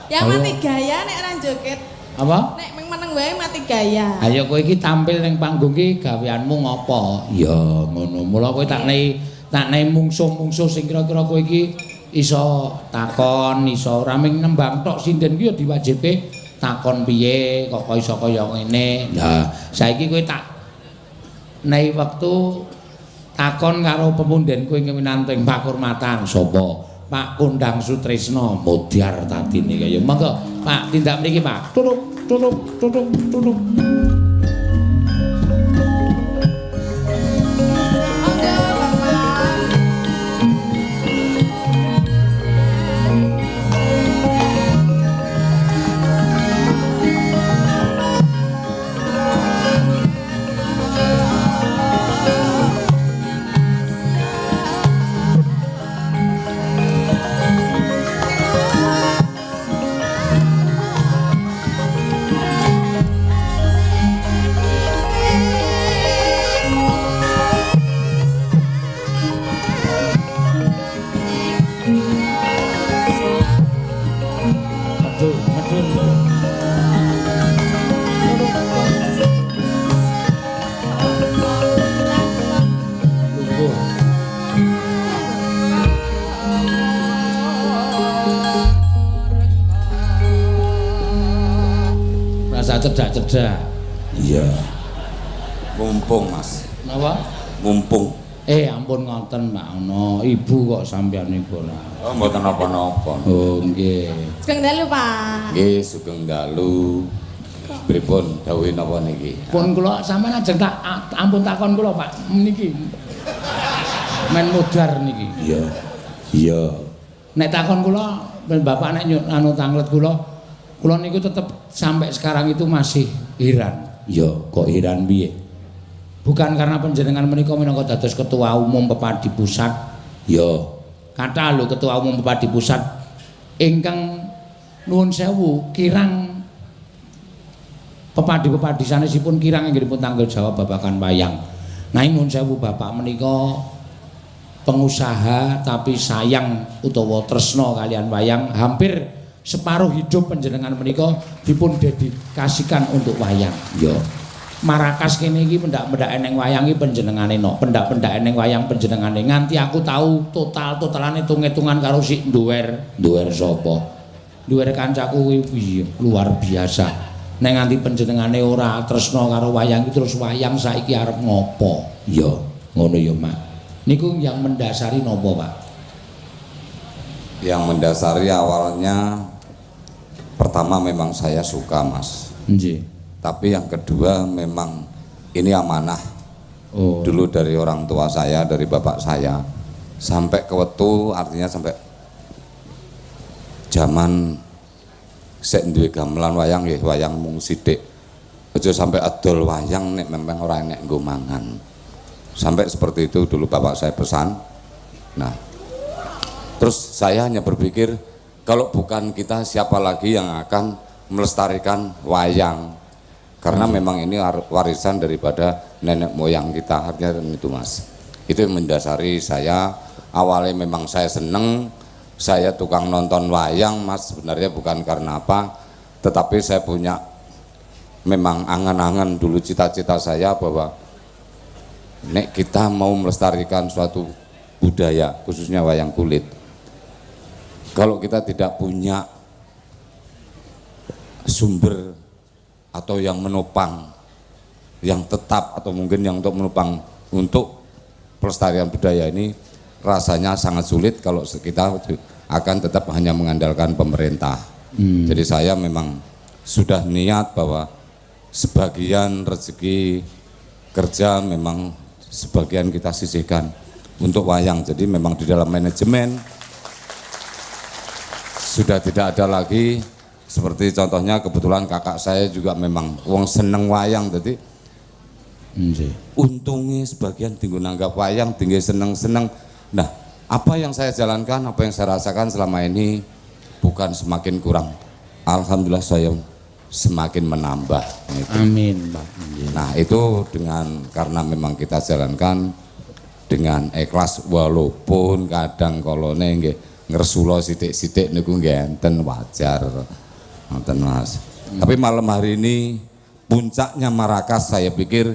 Speaker 3: Ya
Speaker 1: Ayo.
Speaker 3: mati gaya nek ora joget.
Speaker 1: Apa?
Speaker 3: Nek meneng wae mati gaya.
Speaker 1: Ayo kowe iki tampil ning panggung iki gaweanmu ngopo? Ya ngono. Mula kowe tak nei mungsuh-mungsuh sing kira-kira kowe iki iso takon, iso ora mung nembang tok sinden ki ya diwajibke takon piye kok iso kaya ngene. Lah, saiki kowe tak nei wektu takon karo pemunden kowe ngeminanting pakurmatan sapa? Pak Kondang Sutrisno Modyar Tatine kaya. Monggo, Pak tindak mriki, Pak. Tutuk. Cedak-cedak. Iya.
Speaker 6: Mumpung, Mas.
Speaker 1: Napa?
Speaker 6: Mumpung.
Speaker 1: Ampun ngoten, Mbak Ono. Ibu kok sampeyan niku lah.
Speaker 6: Oh, mboten napa-napa.
Speaker 1: Oh, nggih.
Speaker 3: Sugeng dalu, Pak.
Speaker 6: Nggih, sugeng dalu. Pripun dawuhe napa niki?
Speaker 1: Pun kula sampeyan ajeng tak ampun takon kula, Pak. Niki. Men modar niki. Iya. Iya. Nek takon kula, Bapak nek anu tanglet kula niku tetep sampai sekarang itu masih heran. Ya, kok heran piye? Bukan karena panjenengan menika minangka dados ketua umum Pepadi Pusat. Ya, kathah lho ketua umum Pepadi Pusat ingkang nuwun sewu kirang pepadi-pepadi sanesipun kirang inggihipun tanggung jawab babagan wayang. Nanging nuwun sewu Bapak menika pengusaha tapi sayang utawa tresna kalian wayang, hampir separuh hidup panjenengan menika dipun dedikasikan untuk wayang. Ya. Marakas kene iki pendak-pendak eneng wayang iki panjenengane no. Pendak-pendak eneng wayang panjenengane. Nganti aku tahu total-totalane hitung-hitungan karo sik Duwer sapa? Duwer kancaku kuwi luar biasa. Nek nganti panjenengane ora tresna karo wayang iki terus wayang saiki arep ngopo? Ya, ngono ya, Mak. Niku yang mendasari napa, Pak?
Speaker 6: Yang mendasari awalnya pertama memang saya suka, Mas.
Speaker 1: Nggih.
Speaker 6: Tapi yang kedua memang ini amanah.
Speaker 1: Oh.
Speaker 6: Dulu dari orang tua saya, dari bapak saya. Sampai ke wetu artinya sampai zaman sik duwe gamelan wayang nggih, wayang mung sithik. Aja sampai adol wayang nek memang ora enek nggo mangan. Sampai seperti itu dulu bapak saya pesan. Nah, terus saya hanya berpikir kalau bukan kita siapa lagi yang akan melestarikan wayang, karena memang ini warisan daripada nenek moyang kita, artinya itu, Mas. Itu yang mendasari saya. Awalnya memang saya seneng, saya tukang nonton wayang, Mas, sebenarnya bukan karena apa, tetapi saya punya memang angan-angan dulu, cita-cita saya bahwa nek kita mau melestarikan suatu budaya, khususnya wayang kulit, kalau kita tidak punya sumber atau yang menopang, yang tetap atau mungkin yang untuk menopang untuk pelestarian budaya ini rasanya sangat sulit kalau kita akan tetap hanya mengandalkan pemerintah. Jadi saya memang sudah niat bahwa sebagian rezeki kerja memang sebagian kita sisihkan untuk wayang. Jadi memang di dalam manajemen sudah tidak ada lagi seperti contohnya kebetulan kakak saya juga memang wong seneng wayang, jadi untungnya sebagian tinggal nanggap wayang, tinggal seneng-seneng. Nah, apa yang saya jalankan, apa yang saya rasakan selama ini bukan semakin kurang, alhamdulillah saya semakin menambah.
Speaker 1: Amin, Pak.
Speaker 6: Nah, itu karena memang kita jalankan dengan ikhlas, walaupun kadang kolone nggih ngersula sithik-sithik niku nggih enten wajar. Ngoten Mas. Tapi malam hari ini puncaknya Marakas, saya pikir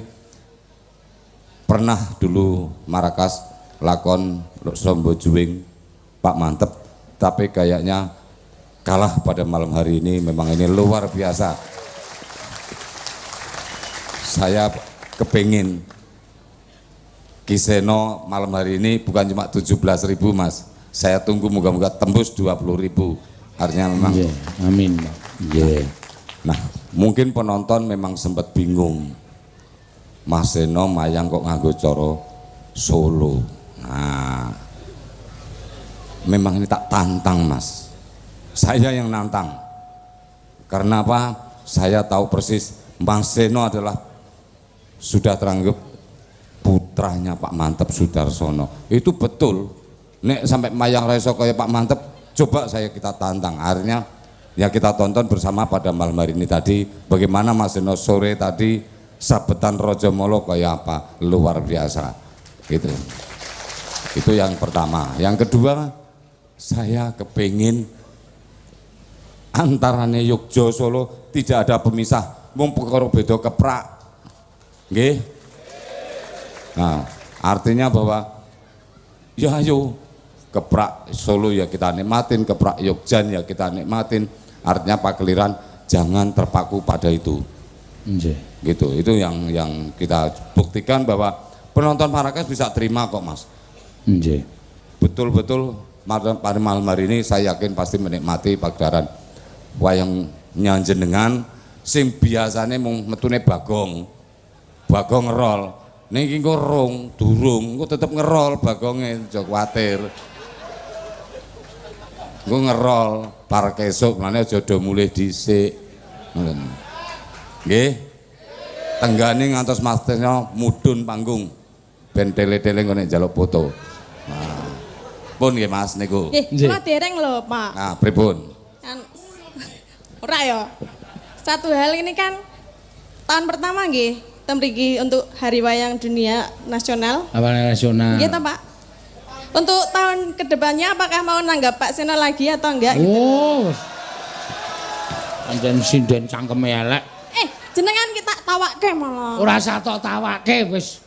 Speaker 6: pernah dulu Marakas lakon Sombo Juwing Pak Mantep, tapi kayaknya kalah pada malam hari ini. Memang ini luar biasa. Saya kepingin Kiseno malam hari ini bukan cuma 17.000 Mas, saya tunggu moga-moga tembus 20.000. Artinya memang
Speaker 1: amin.
Speaker 6: Nah, mungkin penonton memang sempat bingung, Mas Seno mayang kok nganggo cara solo. Nah, memang ini tak tantang Mas, saya yang nantang. Karena apa? Saya tahu persis Mas Seno adalah sudah teranggap putranya Pak Mantep Sudarsono. Itu betul. Nek sampai mayang reso kayak Pak Mantep, coba kita tantang. Akhirnya ya kita tonton bersama pada malam hari ini tadi bagaimana Mas Seno sore tadi sabetan Rajamala kayak apa, luar biasa gitu. Itu yang pertama. Yang kedua, saya kepingin antarane Yogya Solo tidak ada pemisah, mung perkara beda keprak. Nggih. Nah, artinya bahwa ya ayo keprak Solo ya kita nikmatin, keprak Yogya ya kita nikmatin. Artinya Pak Keliran jangan terpaku pada itu. Gitu. Itu yang kita buktikan bahwa penonton Marakas bisa terima kok Mas. Betul-betul pada malam hari ini saya yakin pasti menikmati pagelaran wayang nyanjenengan sing biasane mung metune bagong ngerol. Niki engko durung engko tetep ngerol bagonge, aja kuwatir. Engko ngerol par kesuk mane aja do mulih dhisik. Ngoten. Nggih. Tenggane ngantos Masnya mudhun panggung. Ben tele-tele engko nek njaluk foto. Nah. Pun nggih Mas niku.
Speaker 3: Nggih, kula dereng lho, Pak.
Speaker 6: Nah, pripun?
Speaker 3: Ora ya. Satu hal ini kan tahun pertama nggih, mriki untuk Hari Wayang Dunia Nasional.
Speaker 1: Nasional.
Speaker 3: Nggih, Pak. Untuk tahun kedepannya apakah mau nanggap Pak Seno lagi atau enggak?
Speaker 1: Oh. Anjen sinden cangkeme elek.
Speaker 3: Jenengan kita tawake malah.
Speaker 1: Ora usah tok tawake wis.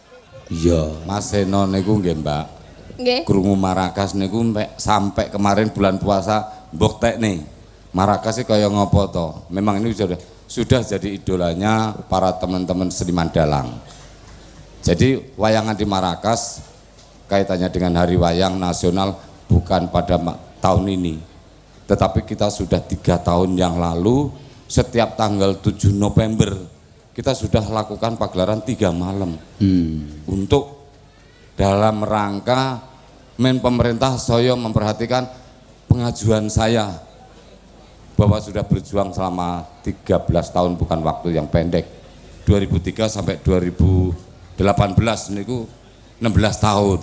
Speaker 1: Iya,
Speaker 6: Mas Seno niku nggih, Mbak.
Speaker 3: Nggih.
Speaker 6: Krungu Marakas niku sampai kemarin bulan puasa mbok tekne. Marakas sih kaya ngopo to? Memang ini sudah jadi idolanya para teman-teman seniman dalang. Jadi wayangan di Marakas kaitannya dengan Hari Wayang Nasional bukan pada tahun ini, tetapi kita sudah 3 tahun yang lalu setiap tanggal 7 November kita sudah lakukan pagelaran 3 malam untuk dalam rangka pemerintah saya memperhatikan pengajuan saya bahwa sudah berjuang selama 13 tahun, bukan waktu yang pendek. 2003 sampai 2018 niku 16 tahun.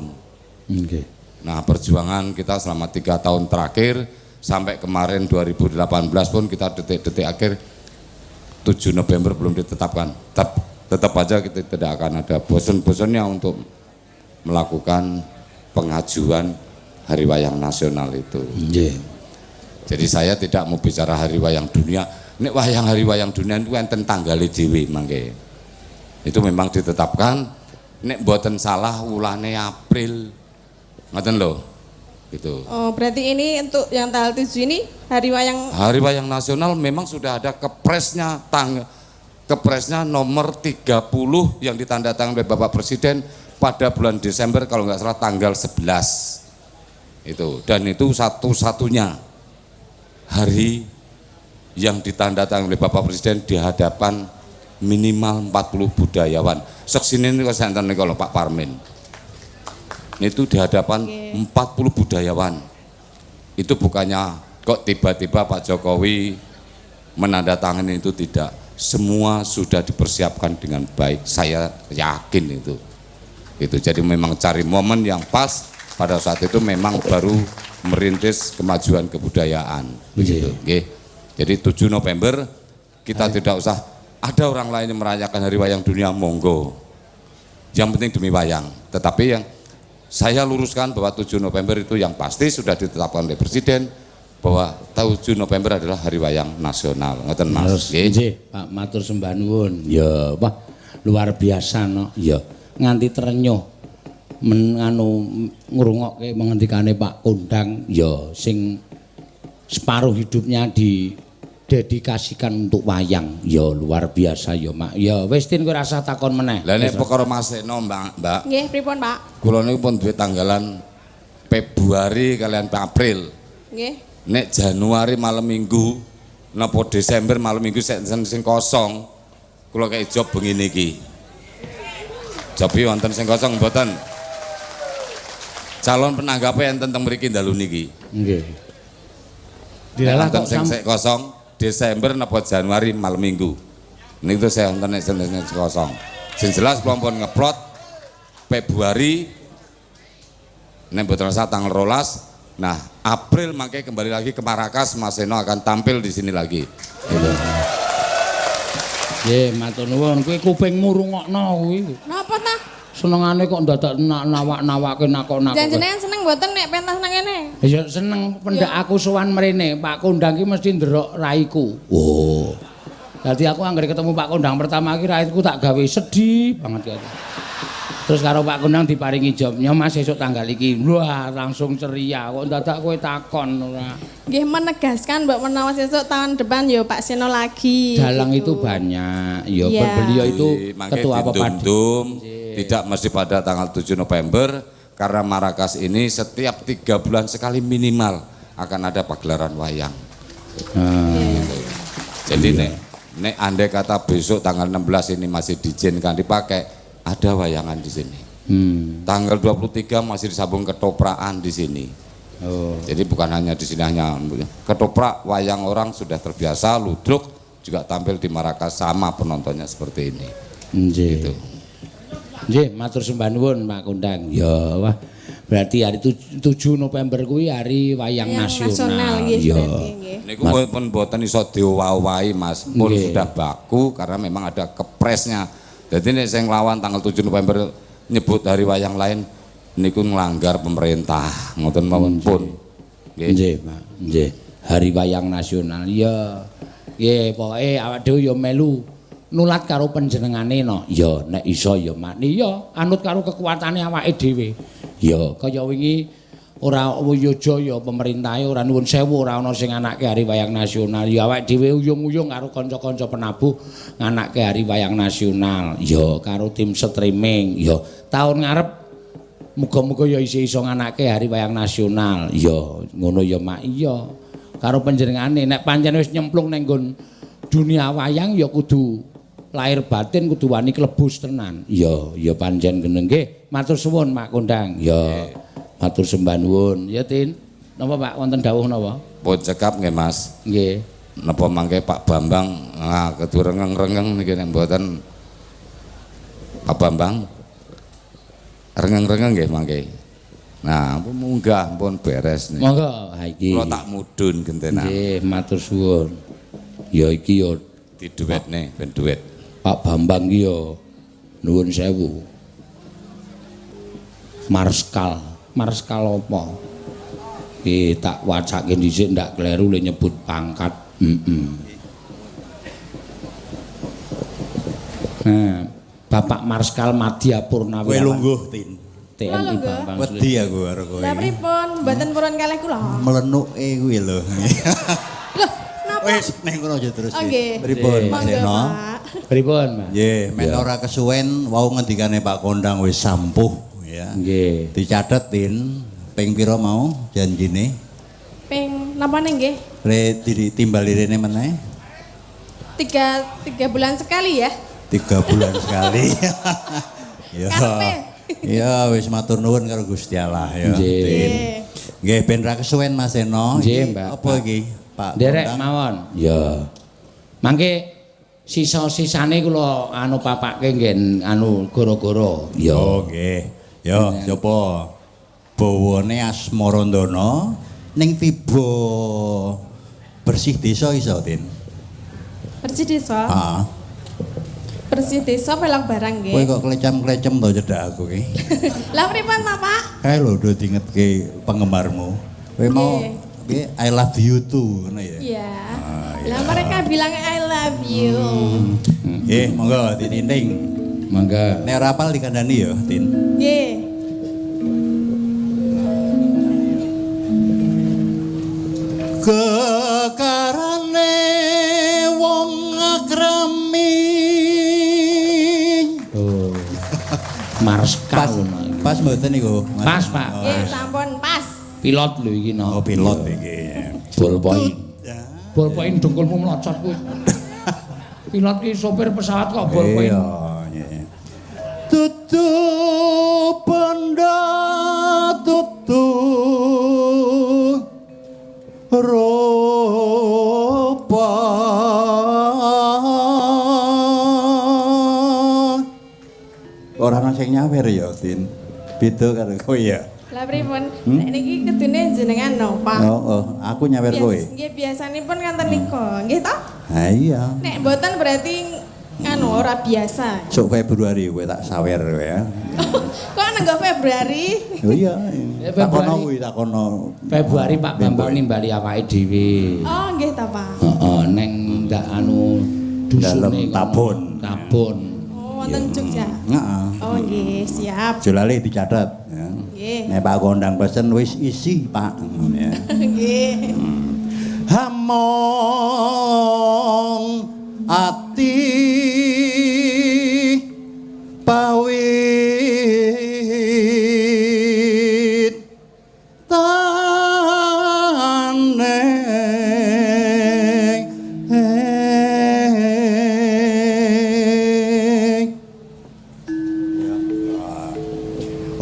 Speaker 1: Okay.
Speaker 6: Nah, perjuangan kita selama 3 tahun terakhir sampai kemarin 2018 pun kita detik-detik akhir 7 November belum ditetapkan. Tetap aja kita tidak akan ada bosan-bosannya untuk melakukan pengajuan Hari Wayang Nasional itu.
Speaker 1: Yeah.
Speaker 6: Jadi saya tidak mau bicara Hari Wayang Dunia. Nek wayang Hari Wayang Dunia itu enten tanggale dhewe mangke. Itu memang ditetapkan nek mboten salah wulane April. Ngoten lho. Gitu.
Speaker 3: Oh, berarti ini untuk yang tanggal 7 ini Hari Wayang
Speaker 6: Nasional memang sudah ada kepresnya kepresnya nomor 30 yang ditandatangani oleh Bapak Presiden pada bulan Desember kalau nggak salah tanggal 11. Itu dan itu satu-satunya hari yang ditandatangani oleh Bapak Presiden di hadapan minimal 40 budayawan. Seksini ini kalau Pak Parmin. Itu di hadapan 40 budayawan. Itu bukannya kok tiba-tiba Pak Jokowi menandatangani, itu tidak. Semua sudah dipersiapkan dengan baik. Saya yakin itu. Jadi memang cari momen yang pas pada saat itu memang baru merintis kemajuan kebudayaan. Begitu. Jadi 7 November kita tidak usah ada orang lain yang merayakan Hari Wayang Dunia, monggo. Yang penting demi wayang. Tetapi yang saya luruskan bahwa 7 November itu yang pasti sudah ditetapkan oleh Presiden bahwa 7 November adalah Hari Wayang Nasional. Ngoten Mas.
Speaker 1: Nggih, Pak matur sembah nuwun. Ya, wah luar biasa no. Ya, nganti terenyuh ngrungokke mengendikane Pak Kondang ya sing separuh hidupnya didedikasikan untuk wayang. Ya luar biasa ya, Mak. Ya wis tin kowe rasa takon meneh.
Speaker 6: Lah nek perkara Mas Eno, Mbak.
Speaker 3: Nggih, pripun, Pak?
Speaker 6: Kula niku pun duwe tanggalan Februari kalian April.
Speaker 3: Nggih.
Speaker 6: Nek Januari malam Minggu napa Desember malam Minggu sing kosong kula kei job bengi niki. Job wonten sing kosong mboten? Calon penanggape enten teng mriki dalu niki.
Speaker 1: Nggih. Dilalah kok
Speaker 6: sing kosong Desember napa Januari malam Minggu. Niku saya wonten nek sing kosong. Sing jelas kula pun ngeplot Februari nek mboten rasa tanggal 12. Nah, April makanya kembali lagi ke Marrakas, Mas Eno akan tampil di sini lagi.
Speaker 1: Nggih, matur nuwun. Kowe kupingmu rungokno kuwi.
Speaker 3: Napa ta?
Speaker 1: Senengane kok dadak nawak-nawake nakon-nakon.
Speaker 3: Janjenengan seneng mboten nek pentas nang kene?
Speaker 1: Ya seneng, pendak aku sowan mrene. Pak Kondang ki mesti ndelok raiku. Oh. Dadi aku anggere ketemu Pak Kondang pertama ki raiku tak gawe sedih banget ya. Terus karo Pak Kondang diparingi jobnya, Mas esuk tanggal iki. Wah, langsung ceria. Kok dadak kowe takon ora.
Speaker 3: Nggih menegaskan mbok menawa sesuk tahun depan ya Pak Seno lagi.
Speaker 1: Dalang
Speaker 3: gitu.
Speaker 1: itu banyak. Ya beliau itu ketua Pepadu.
Speaker 6: Tidak mesti pada tanggal 7 November karena Marrakas ini setiap 3 bulan sekali minimal akan ada pagelaran wayang. Gitu. Jadi nek andai kata besok tanggal 16 ini masih diizinkan dipakai, ada wayangan di sini. Tanggal 23 masih disambung ketoprakan di sini. Oh. Jadi bukan hanya di sini hanya ketoprak, wayang orang sudah terbiasa, ludruk juga tampil di Marrakas sama penontonnya seperti ini. Gitu.
Speaker 1: Nggih, matur sembah nuwun Pak Kondang. Ya, wah. Berarti hari 7 November kuwi hari wayang nasional.
Speaker 3: Ya.
Speaker 6: Niku pun mboten iso diowahi Mas. Pun sudah baku karena memang ada kepresnya. Jadi nek sing lawan tanggal 7 November nyebut hari wayang lain niku nglanggar pemerintah. Ngoten mawon pun.
Speaker 1: Nggih, Pak. Nggih. Hari wayang nasional. Ya. Nggih, pokoke awak dhewe ya melu nulat karo panjenengane no. Ya nek iso ya makni ya anut karo kekuatane awake dhewe. Ya kaya wingi ora yojo ya pemerintahe ora nuwun sewu ora ana sing anake hari wayang nasional. Ya awake dhewe uyung-uyung karo kanca-kanca penabuh nganake hari wayang nasional. Ya karo tim streaming. Ya tahun ngarep muga-muga ya iso nganake hari wayang nasional. Ya ngono ya mak iya. Karo panjenengane nek pancen wis nyemplung ning nggon dunia wayang ya kudu lahir batin kudu wani klebus tenan. Ya pancen kene nggih. Matur suwun Pak Kondang. Ya matur sembah nuwun. Ya Tin. Napa Pak wonten dawuh napa?
Speaker 6: Pun cekap nggih Mas.
Speaker 1: Nggih.
Speaker 6: Napa mangke Pak Bambang kedu rengeng-rengeng niki nek mboten Pak Bambang rengeng-rengeng nggih mangke. Nah, ampun munggah ampun beres niki.
Speaker 1: Monggo ha iki.
Speaker 6: Kula tak mudhun gentenan.
Speaker 1: Nggih, matur suwun. Ya iki ya
Speaker 6: diduetne ben duet.
Speaker 1: Pak Bambang ki ya nuwun sewu. Marskal apa? Ki tak wacake dhisik ndak kleru le nyebut pangkat. Nah, Bapak Marskal Madya Purnawiawan.
Speaker 7: Kowe lungguh, Tin.
Speaker 1: TNI Bambang
Speaker 7: wedi aku karo kowe.
Speaker 3: Lah pripun? Mboten purun kalih kula.
Speaker 7: Melenuke kuwi lho.
Speaker 3: Loh, napa?
Speaker 7: Wis ning kono aja terus.
Speaker 3: Nggih.
Speaker 7: Pripun Mas
Speaker 3: Monggo,
Speaker 7: Eno?
Speaker 3: Pak.
Speaker 1: Pripun, Mas?
Speaker 7: Nggih, men ora kesuwen wau ngendikane Pak Kondang wis sampuh ya.
Speaker 1: Nggih.
Speaker 7: Dicatet Tin, ping pira mau janjine?
Speaker 3: Ping napane nggih?
Speaker 7: Le ditimbali rene meneh.
Speaker 3: 3 bulan sekali ya.
Speaker 7: 3 bulan sekali. Ya.
Speaker 3: Karepe.
Speaker 7: Ya wis matur nuwun karo Gusti Allah ya.
Speaker 1: Nggih.
Speaker 7: Nggih ben ra kesuwen Mas Eno.
Speaker 1: Nggih, Mbak.
Speaker 7: Apa iki, Pak?
Speaker 1: Derek
Speaker 7: Kondang?
Speaker 1: mawon. Ya. Mangke sisa-sisane kula anu papake nggih anu goro-goro. Ya.
Speaker 7: Oh nggih. Ya coba bawane Asmarandana ning tiba bersih desa iso Tin.
Speaker 3: Bersih desa.
Speaker 7: Heeh.
Speaker 3: Bersih desa pelak barang nggih.
Speaker 7: Kowe kok klecem-klecem to cedak aku ki.
Speaker 3: Lah pripun ta, Pak?
Speaker 7: Kae lho do diingetke penggemarmu. Kowe mau nggih I love you too ngono ya.
Speaker 3: Iya.
Speaker 7: iya.
Speaker 3: Lah mereka bilang I love you.
Speaker 7: Nggih, monggo ditinting.
Speaker 1: Mangga.
Speaker 7: Nek ora apal dikandani ya, Tin.
Speaker 3: Nggih.
Speaker 7: Kekarane wong akrami.
Speaker 1: Oh. Marskal.
Speaker 7: Pas mboten niku. Mas?
Speaker 1: Pas, Pak.
Speaker 3: Nggih, sampun pas.
Speaker 1: Pilot lho iki no.
Speaker 7: Oh, pilot iki.
Speaker 1: Ballpoint. Ballpoint dengkulmu mlocot kuwi. Pilot ki sopir pesawat kok ballpoint.
Speaker 7: Iya. Tutu benda tutu rupa ora ana sing nyawer ya, Tin. Beda karo kowe ya.
Speaker 3: Lah pripun? Nek niki kedune jenengan napa?
Speaker 7: Oh, aku nyawer kowe.
Speaker 3: Nggih biasanipun nganten nika. Nggih ta?
Speaker 7: Ha iya.
Speaker 3: Nek mboten berarti anu ora biasa.
Speaker 7: Sok Februari kowe tak sawer kowe ya.
Speaker 3: Kok nenggo Februari?
Speaker 7: Oh iya. Takono
Speaker 1: Februari.
Speaker 7: kuwi takono.
Speaker 1: Februari Pak Bambang nimbali awake dhewe.
Speaker 3: Oh, nggih ta, Pak.
Speaker 1: Heeh, neng ndak anu dusune
Speaker 7: Dalem Tabun.
Speaker 1: Tabun.
Speaker 3: Oh, wonten Jogja.
Speaker 7: Heeh.
Speaker 3: Oh, nggih, siap.
Speaker 7: Aja lali dicatet ya.
Speaker 3: Nggih.
Speaker 7: Nek Pak Kondang pesen wis isi, Pak. Ngono ya.
Speaker 3: Nggih.
Speaker 7: Hamong ati pawit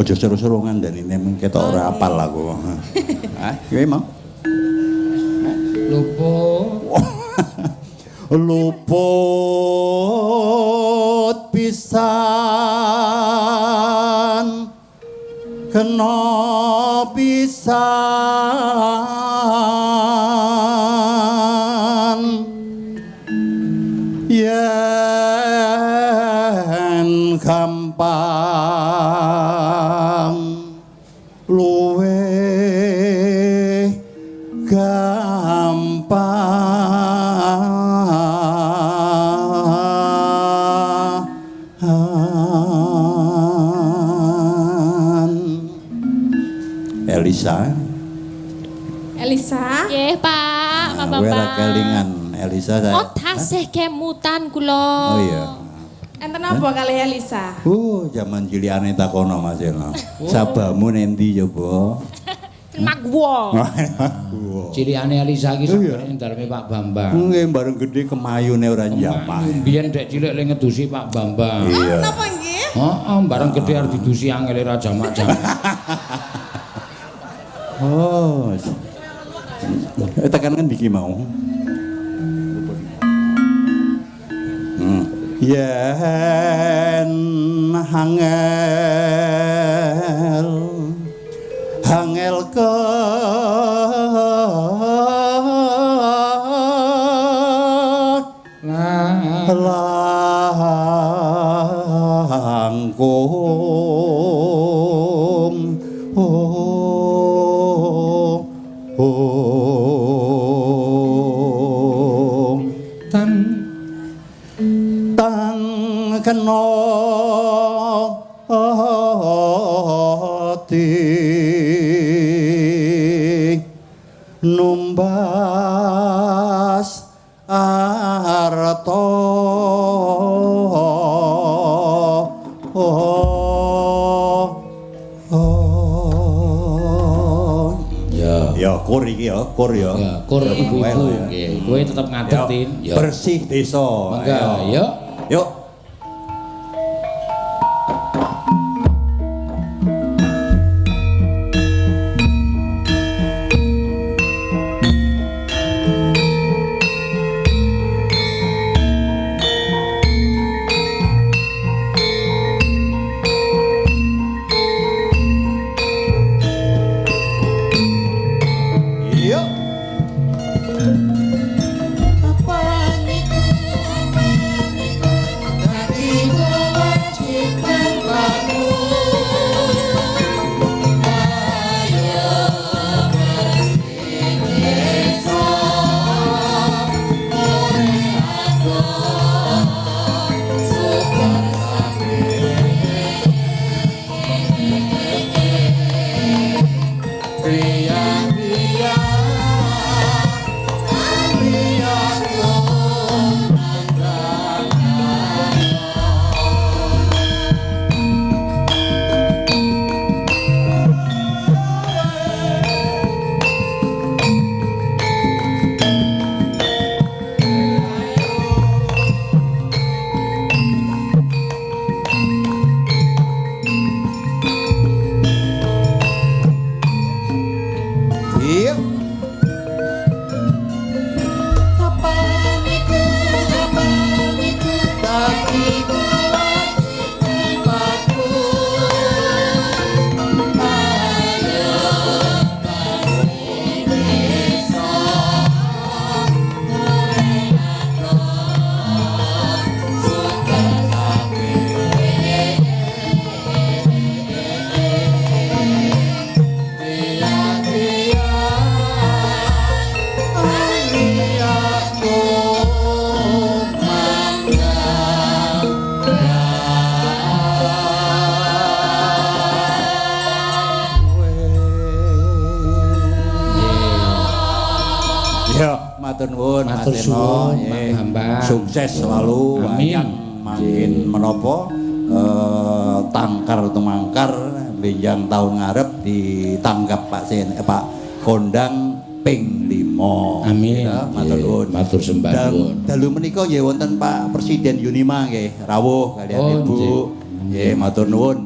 Speaker 7: Ojo seru-seru ngandani nek ketok ora apal aku. Hah, kowe mau? Luput pisan kena pisan yen gampang luwe Elisa.
Speaker 3: Elisa.
Speaker 2: Nggih, Pak. Pak
Speaker 7: Kowe ora
Speaker 2: Bambang.
Speaker 7: kelingan Elisa saya.
Speaker 2: Oh, tasih kemutan kula.
Speaker 7: Oh iya.
Speaker 3: Enten apa kali Elisa?
Speaker 7: Zaman ciliane takono Mas Eno. Sabamu nendi coba?
Speaker 2: Magwo.
Speaker 1: Ciliane Elisa ki sakjane daleme Pak Bambang.
Speaker 7: Nggih bareng gedhe kemayune ora njapah.
Speaker 1: Mbiyen dek cilik le ngedusi Pak Bambang.
Speaker 7: Iya.
Speaker 3: Napa nggih?
Speaker 1: Heeh, bareng gedhe arep didusi angele ra jamak-jamak.
Speaker 7: Oh. Tekan kan iki mau. Yen hangel ke langkung tan kena numbas arto ya kur iki ya kur ya
Speaker 1: kur ibu-ibu nggih kowe tetep ngadeg Tin
Speaker 7: ya bersih desa
Speaker 1: ya
Speaker 7: yuk
Speaker 1: matur suwun
Speaker 7: sukses selalu wayang makin menapa tangkar tumangkar benjang tahun ngarep ditanggap Pak Kondang ping 5
Speaker 1: amin
Speaker 7: matur nuwun
Speaker 1: matur sembah nuwun
Speaker 7: dalu menika nggih wonten Pak Presiden Yunima nggih rawuh kaliyan Ibu nggih matur nuwun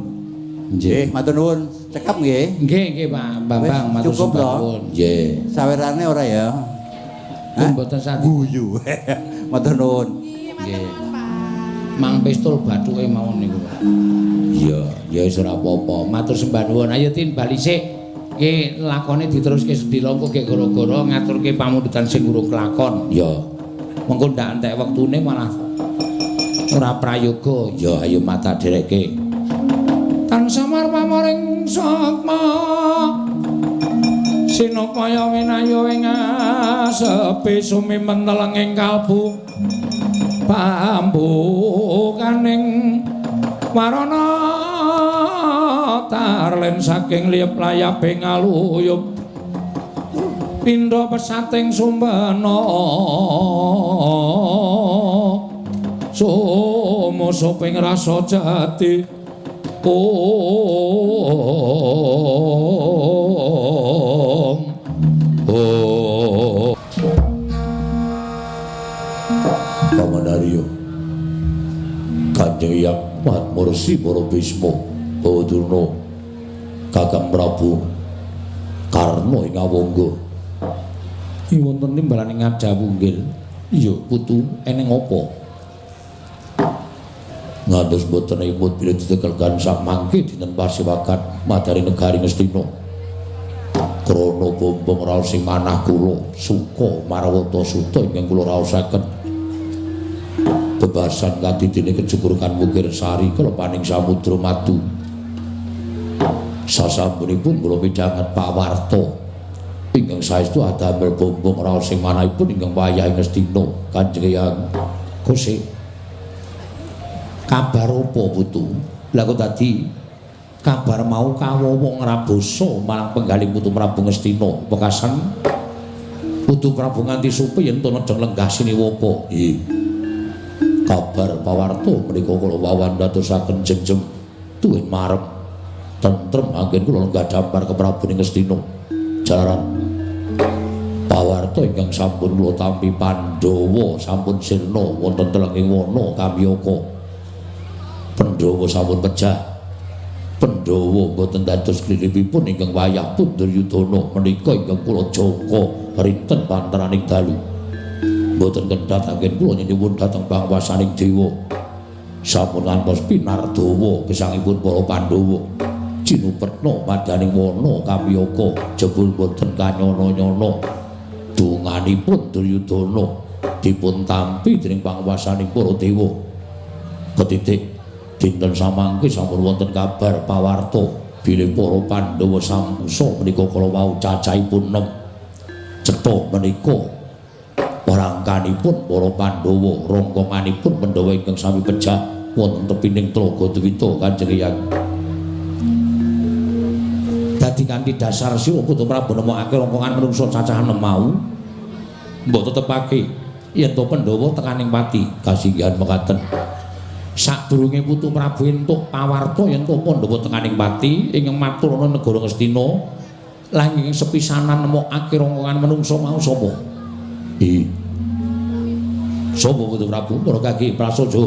Speaker 7: nggih matur nuwun cekap nggih
Speaker 1: nggih Pak Bambang matur sembah nuwun nggih
Speaker 7: sawerane ora ya
Speaker 1: mboten satu
Speaker 7: guyu matur nuwun
Speaker 1: nggih Mang Pistol bathuke mawon niku Pak iya ya wis ora apa-apa matur sembah nuwun ayo Tin bali sik nggih lakone diteruske sedina engko ge gara-gara ngaturke pamundhutan sing urung kelakon ya mengko ndak entek wektune malah ora prayoga ya ayo mata dereke tan samar pamoring sakma sinopaya winayu ing sepi sumimen telenging kalbu pambukaning warana tarlen saking liep layaping aluyup pindha pesating sumbana sumusup ing rasa jati Pamanaryo Kanjeng Hyang Matmursi Para Bisma Bawadurna Kakang Prabu Karna ing Awangga ing wonten timbalaning ngadapunggil iya putu eneng apa ngantos boten imut bilih ditekelkan sak mangke dinten pasiwakan madari negari Ngastina krana bombong raos sing manah kula suka marawata suta ingkang kula raosaken bebasan kanthi dene kejukurkan Mukir Sari kelepaning samudra madu sasampunipun kula midhanget Pak Warta ingkang saestu adamel bombong raos sing manahipun ingkang wayahe Ngastina Kanjeng Hyang Gusti kabar apa putu lha kok dadi kabar mau kawowo ngrabosa marang penggalih putu Prabu Ngastina pekasan Putu Prabu nganti supe yen to nedheng lenggah Siniwaka. Nggih. Kabar pawarta menika kula wawan dadosaken jengjem tuwin marem tentrem anggen kula lenggah dampar ke Prabu Ngastina. Jalaran pawarta ingkang sampun kula tampi Pandhawa sampun sirna wonten telenging wana Kamyaka. Pandhawa sampun pejah. Pandhawa boten dados kliripipun ingkang wayah Duryudana menika ingkang kula jangka rinten panteraning dalu. Boten kendhat anggen kula nyuwun dhateng pangwasaning dewa. Sampun ngantos pinardawa gesangipun para Pandhawa. Jinupretna madaning wana Kamyaka jebul boten kanyana-nyana. Dunganipun Duryudana dipun tampi dening pangwasaning para dewa. Ketitik dinten samangke sampun wonten kabar pawarta bilih para Pandhawa samangsa menika kala wau cacahipun 6. Cetha menika warangkanipun para Pandhawa, rongkonganipun Pandhawa ingkang sami pejah wonten tepining Tlaga Dwita Kanjeng Hyang. Dadi kanthi dasar sira Putu Prabu nemokake rongkongan manungsa cacah 6 mau mbok tetepake yen to Pandhawa tekaning pati kasinggihan mekaten. Sadurunge Putu Prabu entuk pawarta yen to Pandhawa tekaning pati ingkang matur ana negara Ngastina lan ingkang sepisanan nemokake rongkongan manungsa mau sapa? Sapa Putu Prabu? Para kaki prasaja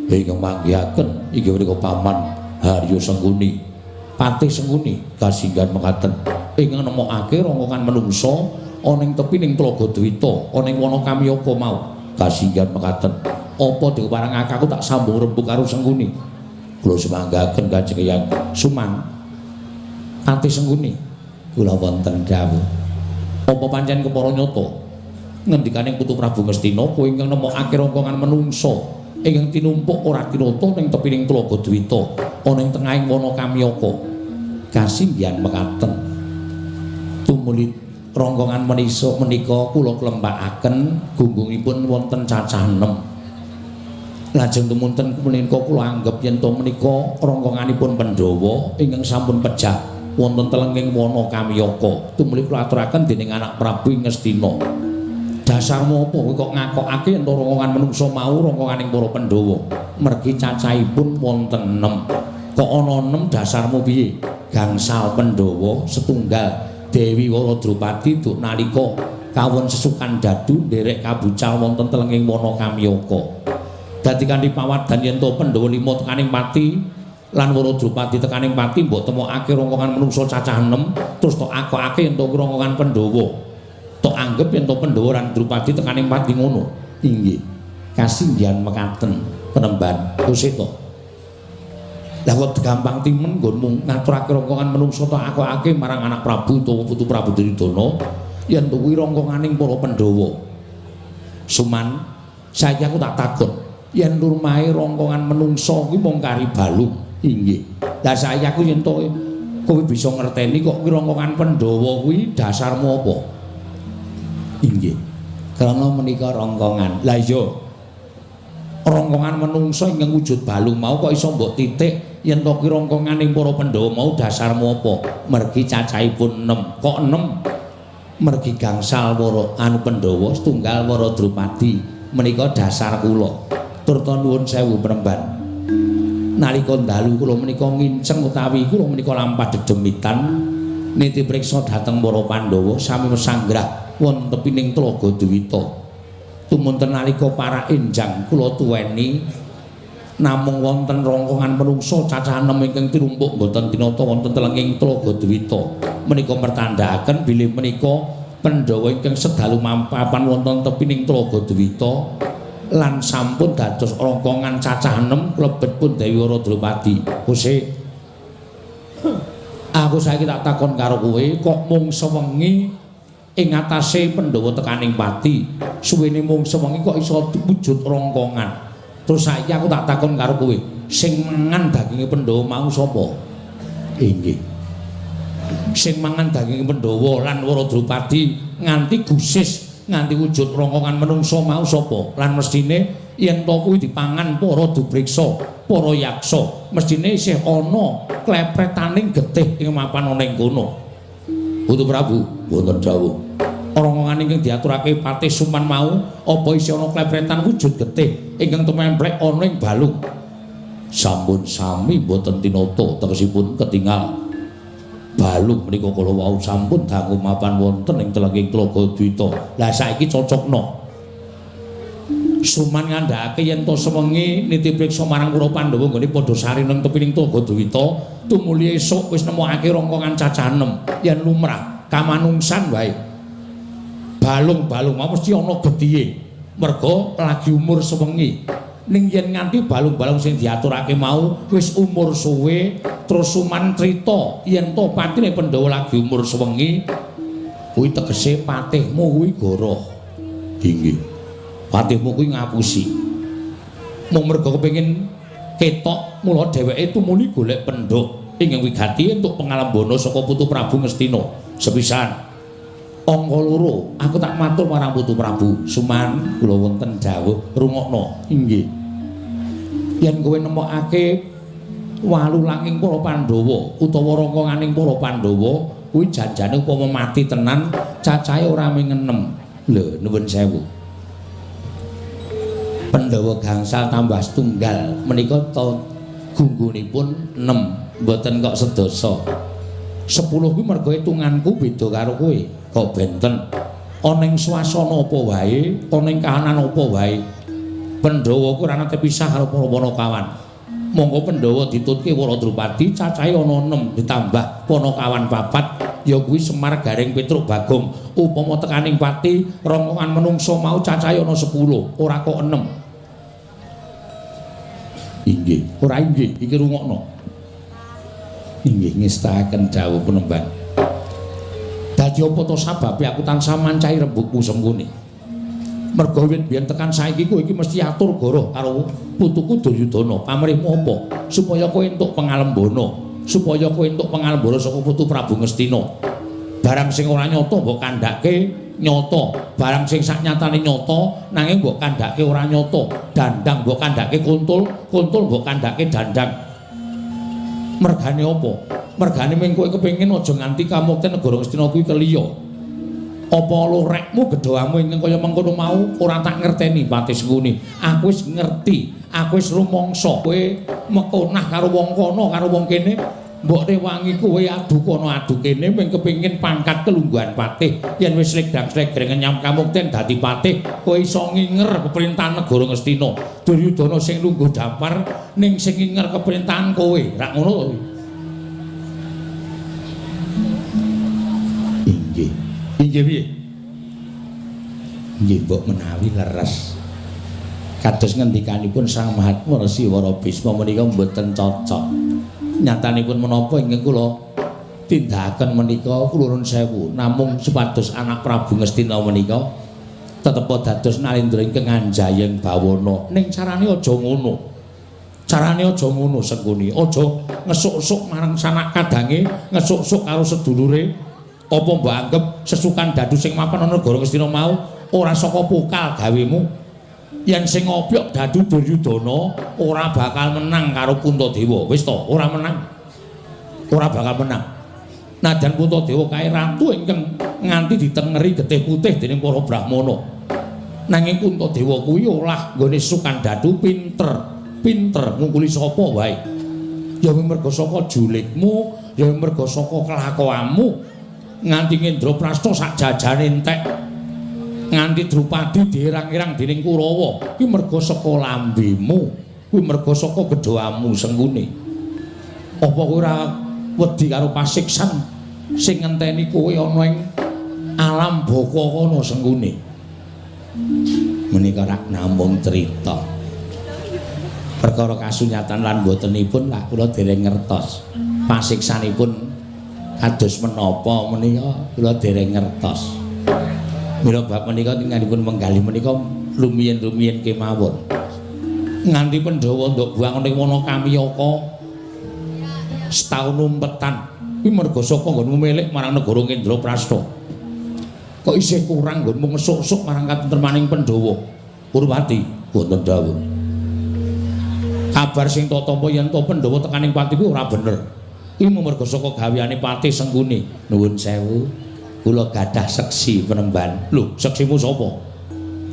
Speaker 1: ingkang manggihaken inggih menika Paman Harya Sengkuni. Patih Sengkuni kasinggihan mekaten ingkang nemokake rongkongan manungsa ana ing tepining Tlaga Dwita ana ing wana Kamyaka mau kasinggihan mekaten. Apa diparengake aku tak sambung rembug karo Sengkuni. Kula semanggaken Kanjeng Hyang Suman. Patih Sengkuni kula wonten dawuh. Apa pancen kepara nyata ngendikaning Putu Prabu Ngastina kowe ingkang nemokake rongkongan manungsa ingkang tinumpuk ora kinata ning tepining Tlaga Dwita ana ing tengahing wana Kamyaka. Kasinggihan mekaten. Tumuli rongkongan menika kula klempakaken gunggungipun wonten cacah 6. Lajeng tumunten menika kula anggep yen to menika rongkonganipun Pandhawa ingkang sampun pejah wonten telenging wana Kamyaka. Tumuli kula aturaken dening anak Prabu Ngastina. Dasarmu apa kowe kok ngakokake yen to rongkongan manungsa mau rongkonganing para Pandhawa? Mergi cacahipun wonten 6. Kok ana 6 dasarmu piye? Gangsal Pandhawa setunggal Dewi Waradrupati duk nalika kawon sesukan dadu nderek kabucal wonten telenging wana Kamyaka. Dadi kanthi pawadan yen to Pandhawa 5 tekaning pati lan Waradrupati tekaning pati mbok temokake rongkongan manungsa cacah 6 terus tok akokake yen to rongkongan Pandhawa. Tok anggep yen to Pandhawa lan Drupadi tekaning pati ngono. Inggih. Kasinggihan mekaten penemban kusih to. Lah kok gampang timen nggonmu ngaturake rongkongan manungsa tok akokake marang anak Prabu utawa Putu Prabu Duryudana yen to kuwi rongkonganing para Pandhawa. Suman, saiki aku tak takon yen nurmahe rongkongan manungsa kuwi mung kari balung. Inggih. Lah saiki aku yen to kowe bisa ngerteni kok kuwi rongkongan Pandhawa kuwi dasarmu apa? Inggih. Karena menika rongkongan. Lah iya. Rongkongan manungsa ingkang wujud balung mau kok iso mbok titik yen to kuwi rongkonganing para Pandhawa mau dasarmu apa? Mergi cacahipun 6. Kok 6? Mergi gangsal anu Pandhawa setunggal Waradrupati. Menika dasar kula. Turta nuwun sewu penemban. Nalika dalu kula menika nginceng utawi kula menika lampah dedemitan niti priksa dhateng para Pandhawa sami mesanggrah wonten tepining Tlaga Dwita. Tumunten nalika para enjang kula tuweni namung wonten rongkongan manungsa cacah 6 ingkang tirumpuk boten tinata wonten telenging Tlaga Dwita. Menika mertandhaken bilih menika Pandhawa ingkang sedalu mampapan wonten tepining Tlaga Dwita lan sampun dados rongkongan cacah 6 klebet pun Dewi Waradrupati. Kusih aku saiki tak takon karo kowe kok mung sewengi ing atase Pandhawa tekaning pati suwene mung sewengi kok iso wujud rongkongan. Terus saiki aku tak takon karo kowe sing mangan daginge Pandhawa mau sapa? Inggih. Sing mangan daginge Pandhawa lan Waradrupati nganti gusis nganti wujud rongkongan manungsa mau sapa? Lan mestine yen to kuwi dipangan para dubriksa, para yaksa, mestine isih ana klepretaning getih ing mapan ana ing kono. Putu Prabu, wonten dawuh. Rombongan ingkang diaturake Patih Suman mau apa isih ana klepretan wujud getih ingkang tumemplek ana ing balung. Sampun sami boten tinata tegesipun ketingal balung menika kala wau sampun dangu mapan wonten ing telenging Tlaga Dwita. Lah saiki cocokno Suman ngandhakake yen to sewengi nitipriksa marang para Pandhawa nggone padha sari nang tepining Tlaga Dwita tumuli esuk wis nemokake rongkongan cacah 6 yen lumrah kamanungsan wae. Balung-balung mau mesti ana getihe merga lagi umur sewengi ning yen nganti balung-balung sing diaturake mau wis umur suwe terus Suman crita yen to patine Pandhawa lagi umur sewengi kuwi tegese patihmu kuwi goroh. Inggih patihmu kuwi ngapusi mung merga kepengin ketok mula dheweke tumuli golek pendhok ingkang wigati entuk pangalambana saka Putu Prabu Ngastina sepisan angka loro aku tak matur marang Putu Prabu Suman kula wonten dawuh rungokno inggih yen kowe nemokake walulanging para Pandhawa utawa rongkonganing para Pandhawa kuwi janjane upama mati tenan cacahe ora mung 6 lho nuwun sewu Pandhawa gangsal tambah setunggal menika to gunggunipun 6 mboten kok sedasa 10 kuwi mergo hitunganku beda karo kowe kok benten ana ing swasana apa wae ana ing kahanan apa wae Pandhawa kuwi ora nate pisah karo para Panakawan monggo Pandhawa ditutke Wara Drupadi cacahe ana 6 ditambah Panakawan 4 ya kuwi Semar Garing Petruk Bagong upama tekaning pati rongkongan menungso mau cacahe ana 10 ora kok 6 inggih ora inggih iki rungokno inggih ngestaken dawuh penembang dadi apa to sababe aku tansah mancahi rembugmu sengkune merga biyen tekan saiki kowe iki mesti atur goroh karo putuku Duryudana pamrihmu apa supaya kowe entuk pangalembana supaya kowe entuk pangalembana saka Putu Prabu Ngastina barang sing ora nyata mbok kandhake nyata barang sing saknyatane nyata nanging mbok kandhake ora nyata dandang mbok kandhake kuntul mbok kandhake dandang mergane apa mergane mung kowe kepengin aja nganti kamukten negara Ngastina kuwi keliya apa lurekmu gedhawamu ingkang kaya mengkono mau ora tak ngerteni Patih Sengkuni aku wis ngerti aku wis rumangsa kowe mekonah karo wong kono karo wong kene mbok rewangi kowe adu kono adu kene mung kepengin pangkat kelungguhan patih yen wis slegdang-slegdang nyam kamukten dadi patih kowe iso nginger pemerintahan negara Ngastina Duryudana sing lungguh dampar ning sing nginger keperintahan kowe rak ngono to inggih inggih piye nggih mbok menawi leres kados ngendikanipun Sang Mahatma Resi Wara Bisma menika mboten cocok nyatanipun menapa ingkang kula tindakaken menika kula nuwun sewu namung supados anak Prabu Ngastina menika tetep dados nalindra ingkang anjayeng bawana ning carane aja ngono Sengkuni aja ngesuk-esuk marang sanak kadange ngesuk-esuk karo sedulure apa mbok anggap sesukan dadu sing mapan ana negara Ngastina mau ora saka pokal gawemu yen sing obyok dadu Duryudana ora bakal menang karo Puntadewa wis to ora bakal menang najan Puntadewa kae ratu ingkang nganti ditengeri getih putih dening para Brahmana nanging Puntadewa kuwi olah nggone sukan dadu pinter ngungkuli sapa wae ya merga saka julidmu ya merga saka kelakuanmu nganti Ngendraprasta sak jajane entek nganti Drupadi dirang-irang dening Kurawa kuwi merga saka lambemu kuwi merga saka gedhawamu Sengkuni apa kowe ora wedi karo pasiksan sing ngenteni kowe ana ing alam baka kono Sengkuni menika rak namung crita perkara kasunyatan lan botenipun lah kula dereng ngertos pasiksanipun kados menapa menika kula dereng ngertos mila bab menika tinggalipun menggali menika lumiyen-lumiyen kemawon nganti Pandhawa nduk buang ning Wanakamiyaka setahun umpetan kuwi merga saka nggonmu milik marang negara Ngendraprasta kok isih kurang nggonmu ngesuk-esuk marang katentremaning Pandhawa Purwati wonten dawuh kabar sing tampa yen to Pandhawa tekaning pati kuwi ora bener iki merga saka gaweane Patih Sengkuni nuwun sewu kula gadah seksi penemban. Lho, seksimu sapa?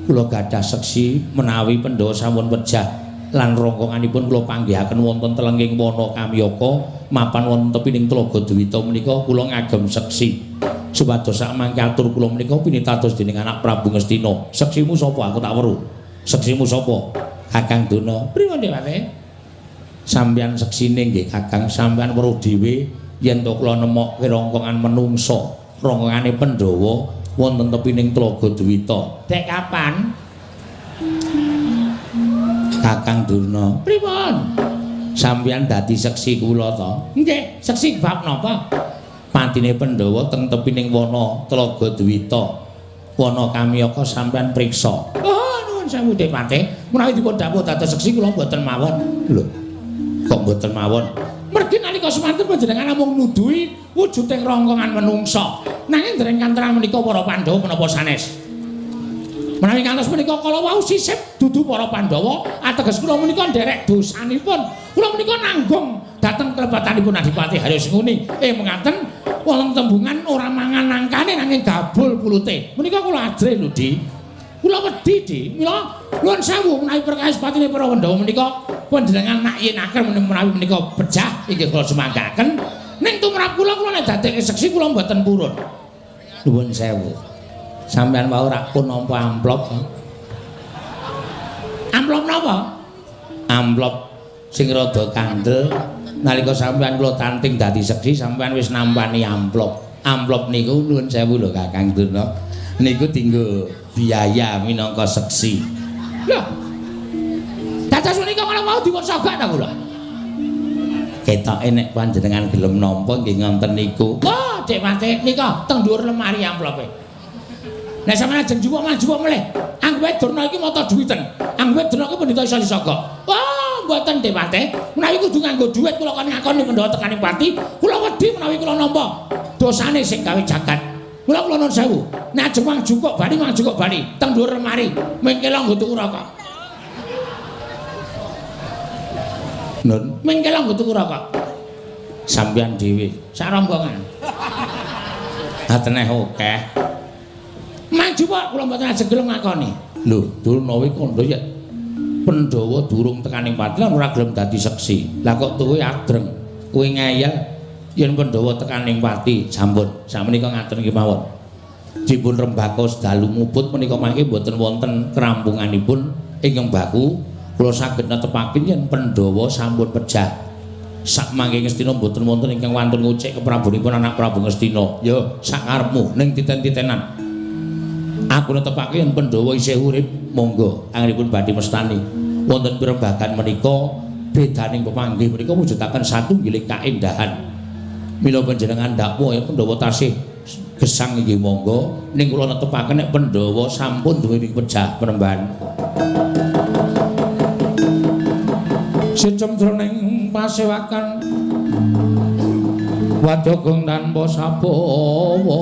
Speaker 1: Kula gadah seksi menawi Pandhawa sampun pejah lan rongkonganipun kula panggihaken wonten telenging wana Kamyaka mapan wonten tepining Tlaga Dwita menika kula ngagem seksi. Supados sak mangke atur kula menika pinitados dening anak Prabu Ngastina. Seksimu sapa? Aku tak weruh. Seksimu sapa? Kakang Duna. Pripun Dewate? Sampeyan seksine nggih Kakang, sampeyan weruh dhewe yen to kula nemokke rongkongan menungsa, rongkongane Pandhawa wonten tepining Tlaga Dwita. Dek kapan? Kakang Durna. Pripun? Sampeyan dadi seksi kula to? Nggih, seksi bab napa? Patine Pandhawa teng tepining wana Tlaga Dwita. Wana Kamyaka sampeyan priksa. Oh, nuwun sewu Dek Patih. Menawi dipun dawuh dados seksi kula mboten mawon. Lho. Kok mboten mawon? Mergi nalika semanten panjenengan namung nuduhi wujuding rongkongan menungsa. Nanging dereng kantara menika para Pandhawa menapa sanes? Menawi kantos menika kala wau sisip dudu para Pandhawa, ateges kula menika nderek dosanipun. Kula menika nanggung dhateng klebatanipun Adipati Haryasengkuni. Mengaten wonten tembungan ora mangan nangkane nanging gabul pulute. Menika kula ajrih lho, Di. Kula wedi, Di. Mila nuwun sewu menawi perkawis patine para Pandhawa menika panjenengan nak yenaken menawi menika pejah inggih kula semanggaken. Ning tumrap kula nek dadekke seksi kula mboten purun. Nuwun sewu. Sampeyan wau rak pun nampa amplop. Amplop napa? Amplop sing rada kandel. Nalika sampeyan kula tanting dadi seksi sampeyan wis nampani amplop. Amplop niku nuwun sewu lho Kakang Durna. Niku dienggo biaya minangka seksi. Lho. Dados menika kala mau dipun sogak ta kula. Ketoke nek panjenengan gelem nampa nggih ngonten niku. Wah, Dek Patih nika teng dhuwur lemari amplope. Nek sampeyan ajeng jupuk meleh. Anggep Durna iki mata duwiten. Anggep Durna iki pendhita iso disogok. Wah, mboten Dek Patih. Menawi kudu nganggo dhuwit kula kon ngakoni Pandhawa tekaning pati, kula wedi menawi kula nampa dosane sing gawe jagat. Kula nuwun sewu. Nek ajeng mang jukuk bali teng dhuwur lemari. Mengkela nggo tuku rokok. Nun, mengkela nggo tuku rokok. Sampeyan dhewe sak rombongan. Ateneh akeh. Maju Pak, kula mboten ajeng gelem ngakoni. Lho, Durna kuwi kandha ya Pandhawa durung tekaning pati lan ora gelem dadi seksi. Lah kok tuwe adreng, kowe ngeyel yen Pandhawa tekaning pati sampun. Sakmenika ngaten nggih mawon. Dipun rembaka sedalu muput menika mangke mboten wonten kerampunganipun ing Baku. Kula saged netepaken yen Pandhawa sampun pejah. Sak mangke Ngastina mboten wonten ingkang wantun ngucik keprabunipun anak Prabu Ngastina. Ya sakarepmu ning titen-titenan. Aku netepake yen Pandhawa isih urip, monggo anggenipun badhe mestani. Wonten pirembagan menika bedaning pepanggih menika mujudaken satunggiling kaendahan. Mila panjenengan dakwa yen Pandhawa tasih gesang inggih monggo, ning kula netepaken nek Pandhawa sampun duwe pejah penemban. Sicem jroning pasewakan Wadogong tanpa sabawa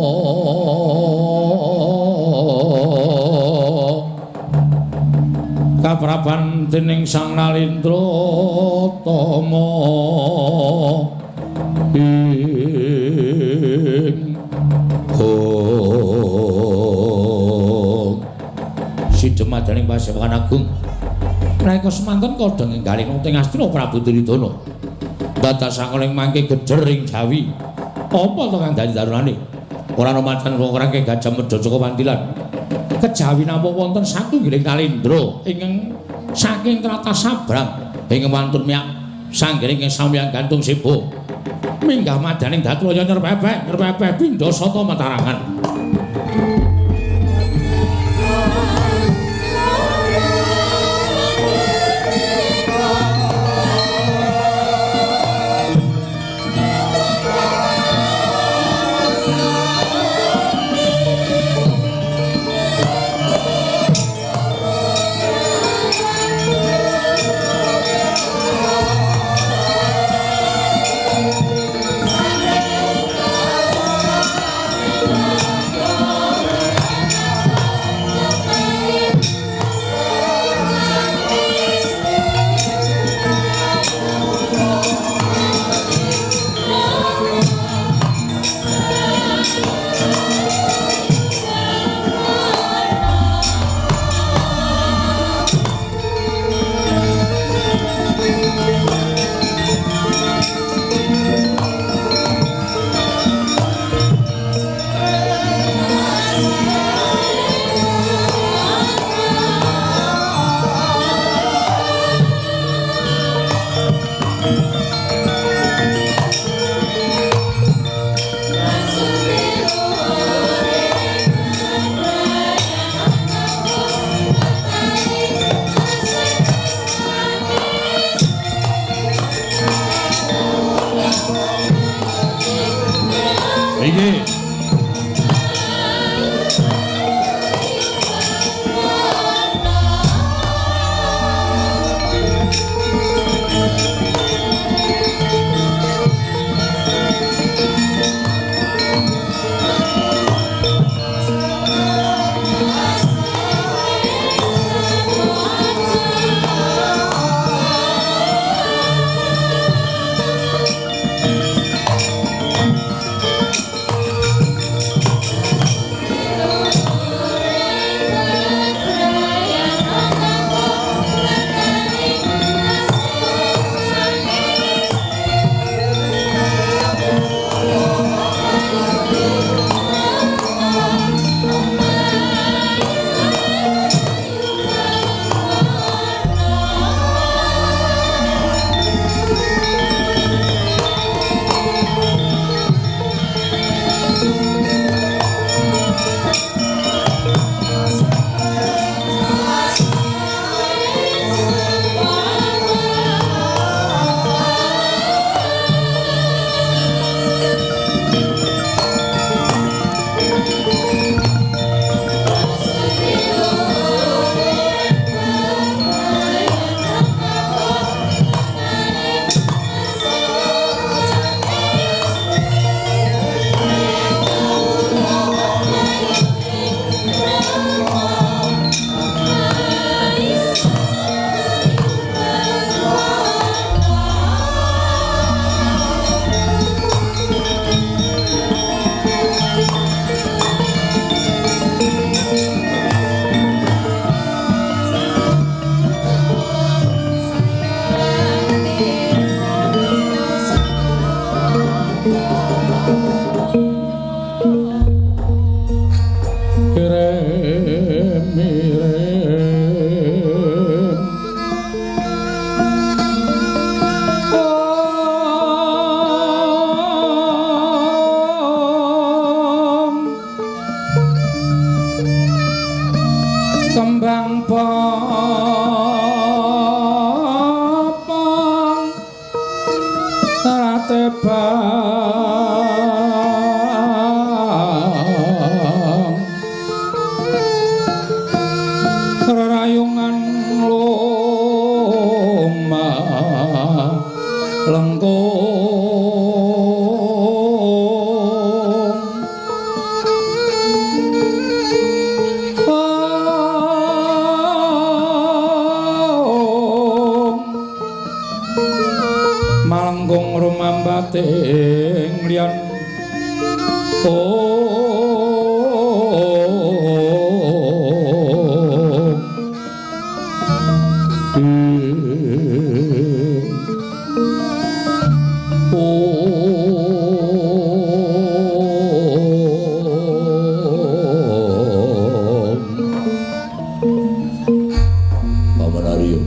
Speaker 1: kapraban dening Sang Nalindra Tama ing sidemadaning pasewakan agung nalika semanten kodhong enggalih ing Astina Prabu Duryudana batas sakoling mangke gedher ing Jawi. Apa to kang dadi darunane? Ora nomacan ora ke Gajah Medha Joko Pantilan. Kejawi napa wonten satunggiling kalendra ingkang saking tlatah Sabrang ing wantun miyak sanggering ing samyang gantung sibo. Minggah madaning Datraya nyerpepeh pindha sata matarangan. Kembang popong ratebang rayungan loma lengkung malengkung rumambating liyan Paman Arya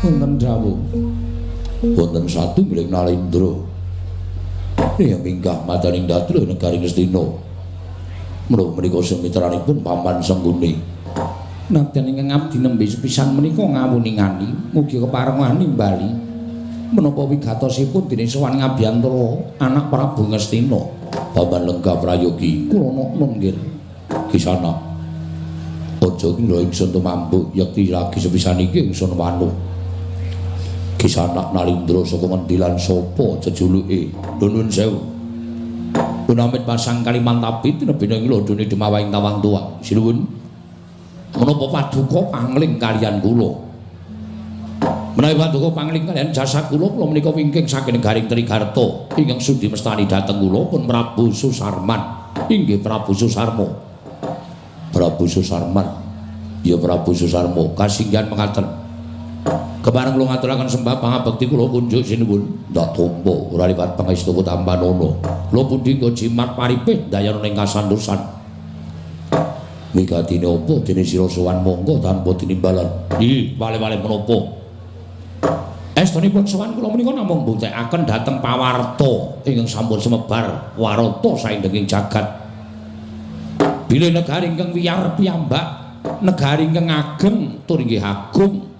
Speaker 1: wonten dawuh wonten satu milik Nalindra yang minggah madaning Datra negari Ngastina menawa menika semitranipun Paman Sengguni nadyan ingkang abdi nembe sepisan menika ngawuningani mugi keparengani bali menapa wigatosipun dene sowan Ngabiyantara anak Prabu Ngastina Paman Lenggah Prayogi kula nunggir kisana aja kira ingsun tumambuk yekti lagi sepisan iki ingsun wanuh Kisanak Nalindra saka ngendilan sapa jejuluke nuwun sewu punamit pasang Kalimantapit nebene nglodone Demawahing Tawang Tuwa sinuwun menapa paduka pangling kaliyan kula menawi paduka pangling kaliyan jasa kula menika wingking saking negaring Trigarta ingkang sudi mestani dhateng kula pun Prabu Susarman inggih Prabu Susarma Prabu Susarman ya Prabu Susarma kasinggihan mekaten kebareng kula ngaturaken sembah pangabekti kula kunjuk sinuwun ndak tampa ora liwat pangestu Tambanana kula pundi nggo jimat paripih dayana ning kasantosan migatine apa dene sira sowan monggo tanpa tinimbalan nggih wale-wale menapa estunipun sowan kula menika namung mbuktekaken dhateng pawarta ingkang sampun sumebar warata saindenging jagat bilih negari ingkang wiyar piyambak negari ingkang ageng tur inggih agung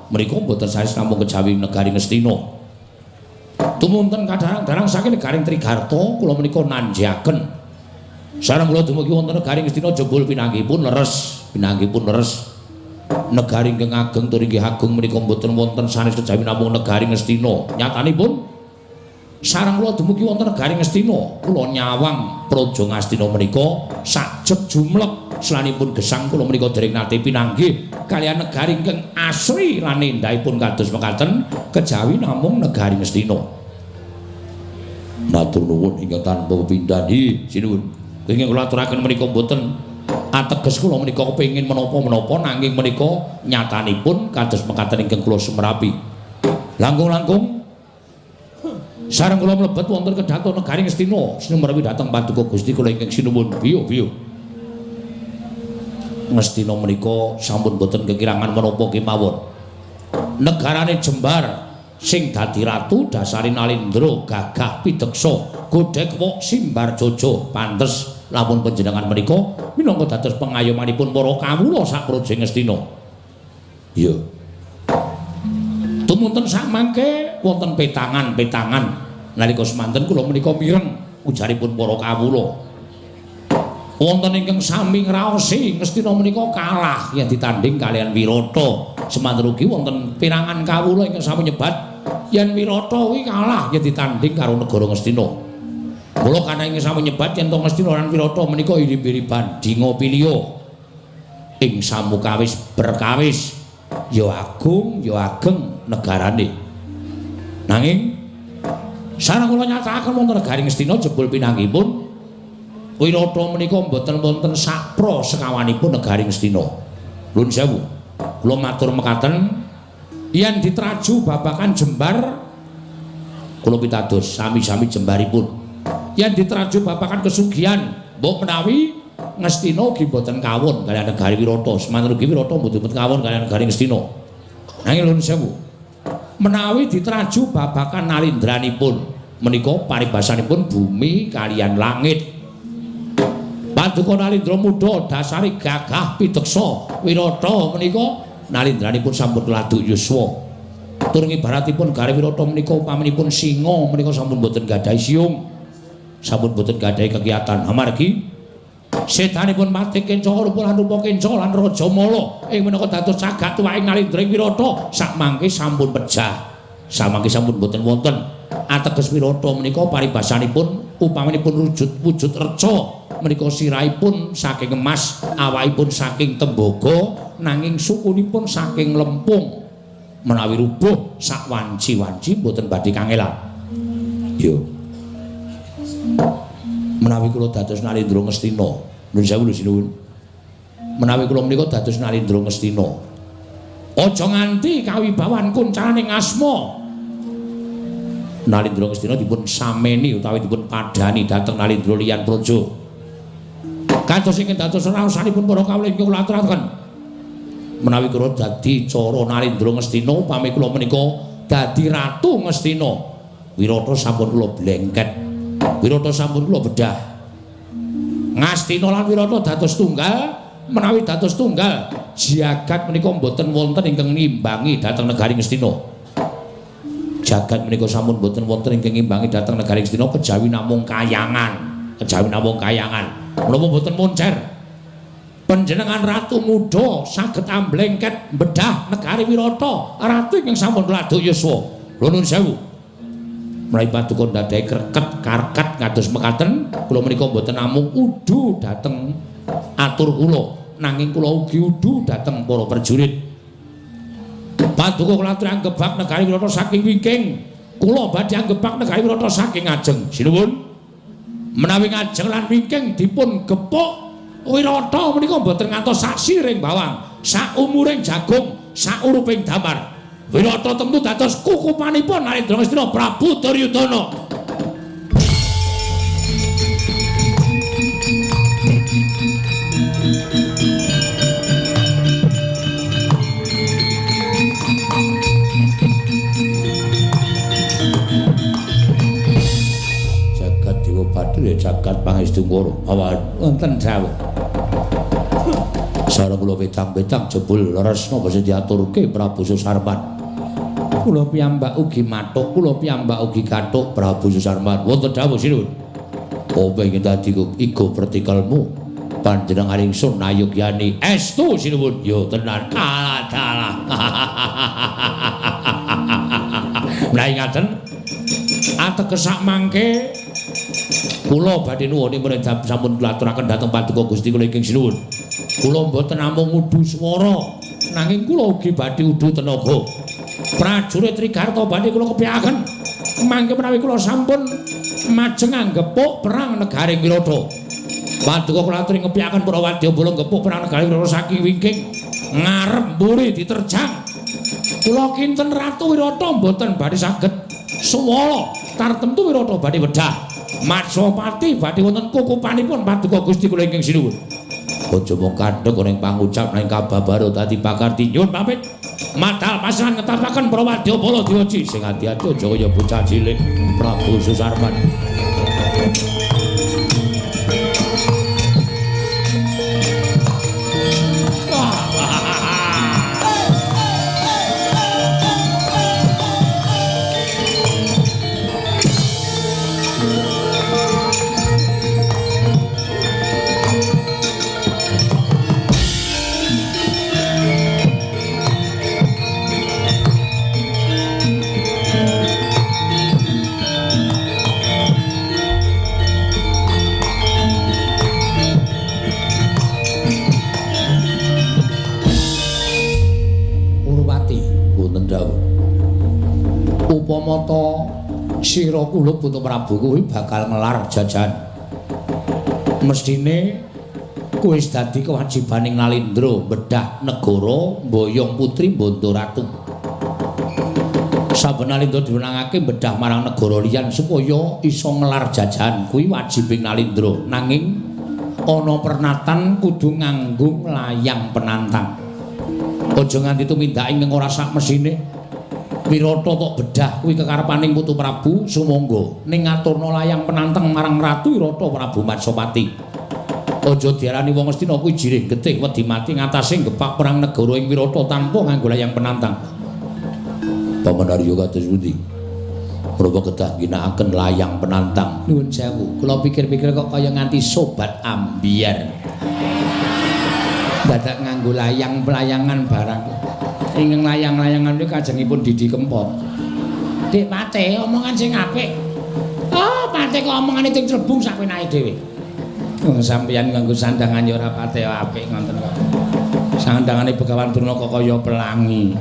Speaker 1: menika mboten sanes namung kejawi negari Ngastina tumunten kadarang-darang saking negari Trigarta kula menika nanjaken sareng kula dumugi wonten negari Ngastina jebul pinanggihipun leres negari ingkang ageng tur inggih agung menika mboten wonten sanes kejawi namung negari Ngastina nyatanipun sareng kula dumugi wonten negari Ngastina kula nyawang praja Ngastina menika sajeg jumlek selanipun gesang kula menika dereng nate pinanggih kaliyan negari ingkang asri lan endahipun kados mekaten kejawi namung negari Ngastina. Matur nuwun ingkang tanpa pepindhan sinuwun. Ingkang kula aturaken menika mboten ateges kula menika kepengin menapa-menapa nanging menika nyatanipun kados mekaten ingkang kula sumerapi. Langkung-langkung sareng kula mlebet wonten kedhaton negari Ngastina sinumrawi dhateng paduka Gusti kula ingkang sinuwun biyo-biyo. Ngastina menika sampun boten kekirangan menapa kemawon. Negarane Jembar sing dadi ratu dasari Nalindra gagah pideksa godhek wok simbar jojo pantes lamun panjenengan menika minangka dados pengayomanipun para kawula sak praja Ngastina. Iya. Tumunten sak mangke wonten petangan-petangan nalika semanten kula menika mireng ujaripun para kawula. Wonten ingkang sami ngraosi Ngastina menika kalah yen ditanding kalian Wirata. Semanten ugi wonten pirangan kawula ingkang sami nyebat yen Wirata kuwi kalah yen ditanding karo negara Ngastina. Mula kana ingkang sami nyebat yen to Ngastina lan Wirata menika irip-iriban dinga pilya. ing samukawis berkawis ya agung ya ageng negarane. Nanging sareng kula nyatakaken wonten negari Ngastina jebul pinanggipun Wirata menika mboten wonten sapra sekawanipun negari Ngastina. Nuwun sewu. Kula matur mekaten yen ditraju babakan jembar kula pitados sami-sami jembaripun. Yen ditraju babakan kesugihan mbok menawi Ngastina ugi boten kawon kaliyan negari Wirata, semanten ugi Wirata mboten kawon kaliyan negari Ngastina. Nanging nuwun sewu. Menawi ditraju babakan nalindranipun menika paribasanipun bumi kaliyan langit. Paduka Nalindra muda dasari gagah piteksa Wirata menika nalindranipun sampun laduk yuswa. Tur ngibaratipun negari Wirata menika upaminipun singa menika sampun boten gadahi siung. Sampun boten gadahi kegiatan amargi setanipun mati kenca rupa lan rupa kenca lan raja mala ing menika dados cagak tuwaking Nalindra ing Wirata sakmangke sampun pejah samangke sampun boten wonten ateges Wirata menika paribasanipun upaminipun wujud reca menika sirahipun saking emas awakipun saking tembaga nanging sukunipun saking lempung menawi rubuh sak wanci-wanci boten badhe kangelan yo menawi kula dados Nalindra Ngastina nuwun sewu lho sinuwun menawi kula menika dados Nalindra Ngastina aja nganti kawibawan kuncaraning asma Nalindra Ngastina dipun sameni utawi dipun padhani dhateng Nalindra liyan praja kados ingkang dados raosanipun para kawula ingkang kula aturaken menawi kula dadi cara Nalindra Ngastina upami kula menika dadi ratu Ngastina Wirata sampun kula blengket Wirata sampun kula bedah. Ngastina lan Wirata dados tunggal, menawi dados tunggal, jagat menika mboten wonten ingkang ngimbangi dhateng negari Ngastina. Jagat menika sampun mboten wonten ingkang ngimbangi dhateng negari Ngastina kejawi namung kayangan, kejawi namung kayangan. Menapa mboten moncer. Panjenengan ratu muda saged amblengket bedah negari Wirata, ratu ingkang sampun laduk yuswa. Nuwun sewu. Menawi paduka ndadahi kreket karkat kados mekaten kula menika mboten namung udu dhateng atur kula nanging kula ugi udu dhateng para prajurit paduka kula aturi anggebak negari Wirata saking wingking kula badhe anggebak negari Wirata saking ngajeng sinuwun menawi ngajeng lan wingking dipun gepuk Wirata menika mboten ngantos sak siring bawang sak umuring jagung sak uruping damar Wirata tentu dados kukupanipun Nalindra Ngastina Prabu Duryudana. Jagat Dewa Bathara ya jagat pangestu karo awan wonten jawuh. Sareng kula wedang-wedang jebul resna bisa diaturke Prabu Susarman. Kula piyambak ugi matuk, kula piyambak ugi kathuk Prabu Susarman. Wonten dawuh sinuwun. Apa ingkang dadi igo vertikalmu? Panjenengan ingsun nayogyani estu sinuwun. Ya tenan alah. Menawi ngaten ateges sak mangke kula badhe nuwun menawi sampun kula aturaken dhateng paduka Gusti kula ingkang sinuwun. Kula mboten namung udu swara nanging kula ugi badhe udu tenaga. Prajurit Trigarta badhe kula kepiyakaken mangke menawi kula sampun majeng anggepuk perang negari Wirata. Paduka kula aturi ngepiyakaken para wadyabala nggepuk perang negari Wirata saking wingking ngarep mburi diterjang. Kula kinten Ratu Wirata mboten badhe saged swala tartemtu Wirata badhe wedah. Majapati badhe wonten kukupanipun paduka Gusti kula ingkang sinuwun. Aja mung kandhek ning pangucap ning kababaro dadi pakarti nyuwun pamit. Madal pasangan ngetapaken para wadyabala diwaji sing ati-ati aja kaya bocah cilik Prabu Susarman. upama ta sira kula Putu Prabu kuwi bakal ngelar jajan. Mestine kuwi wis dadi kewajibaning Nalindra bedah negara mboyong putri Bondo Ratu. Saben Nalindra diwenangake bedah marang negara liyan supaya iso ngelar jajan kuwi wajibing Nalindra. Nanging ana pernatan kudu nganggo layang penantang. Aja nganti tumindake ning ora sak mesine. Wirata tok bedah kuwi kekarepaning Putu Prabu sumangga ning ngaturna layang penantang marang Ratu Wirata Prabu Matsapati. Aja diarani wong Astina kuwi jirih getih wedi mati ngatasé gepak perang negara ing Wirata tanpa nganggo layang penantang. Pamanarya kados pundi? Menapa kedah ginakaken layang penantang? Nuwun sewu, kula pikir-pikir kok kaya nganti sobat ambiar. Dadak nganggo layang pelayangan barang. Ingkang layang-layangan niku kajengipun Didi Kempot. Dik Pate omongan sing apik. Oh, Pate kok omongane ting clebung sak penake dhewe. Wong sampeyan nganggo sandangan ya ora pate apik ngoten kok. Sandangane Begawan Durna kok kaya pelangi.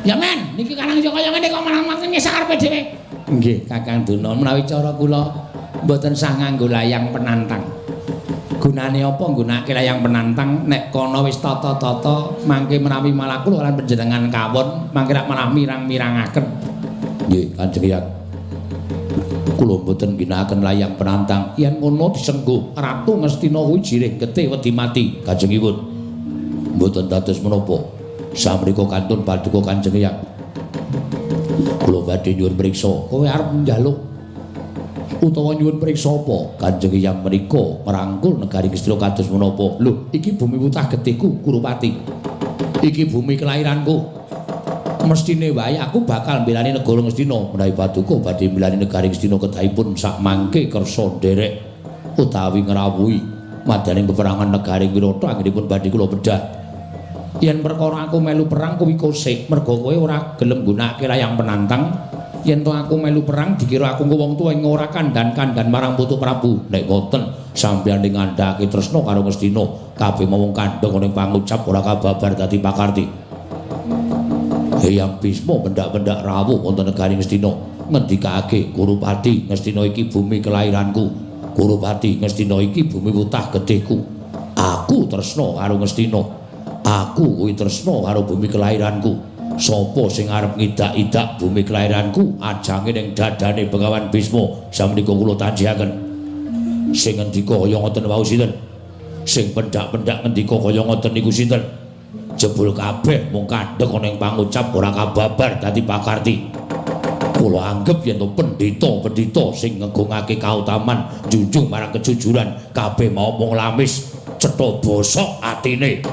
Speaker 1: Ya men, niki karang kaya ngene kok malah mangke sakarepe dhewe. Nggih, Kakang Durna, menawi cara kula mboten sah nganggo layang penantang. Gunane apa nggunakake layang penantang nek kono wis tata-tata mangke menawi malah kula lan panjenengan kawon mangke rak malah mirang-mirangaken. Nggih, Kanjeng Hyang. Kula mboten ginakaken layang penantang. Yen ngono disengguh Ratu Ngastina kuwi jirih getih wedi mati kajengipun. Mboten dados menapa. Samrika kantun paduka Kanjeng Hyang. Kula badhe nyuwun priksa, kowe arep njaluk utawa nyuwun priksa apa? Kanjeng Hyang menika merangkul negari Ngastina kados menapa? Lho, iki bumi wutah getihku, Kurupati. Iki bumi kelahiranku. Mestine wae aku bakal mbelani negara Ngastina menawi paduka badhe mbelani negari Ngastina kedahipun sak mangke kersa nderek utawi ngrawuhi madaning peperangan negari Wirata anggenipun badhe kula bedah. Yen perkara aku melu perang kuwi kosik, merga kowe ora gelem nggunakake layang penantang. Yen to aku melu perang dikira aku wong tuwa ing ora kandhan-kandhan marang Putu Prabu. Nek ngoten sampeyan ning ngandhake tresna karo Ngastina, kabeh momong kandheng ning pangucap ora kababar dadi pakarti. Hyang Bisma pendak-pendak rawuh wonten negari Ngastina ngendikake Kurupati, Ngastina iki bumi kelahiranku. Kurupati, Ngastina iki bumi wutah gedhehku. Aku tresna karo Ngastina. Aku kuwi tresna karo bumi kelahiranku. Sapa sing arep ngidak-idak bumi kelahiranku ajange ning dadane Begawan Bisma samangika kula tanjihaken. Sing ngendika kaya ngoten wau sinten? Sing pendak-pendak ngendika kaya ngoten niku sinten? Jebul kabeh mung kadhek ana ing pangucap ora kababar dadi pakarti. Kula anggap yen to pendhita-pendhita sing ngegungake kautaman junjung marang kejujuran kabeh mau mung lamis cetha bosok atine.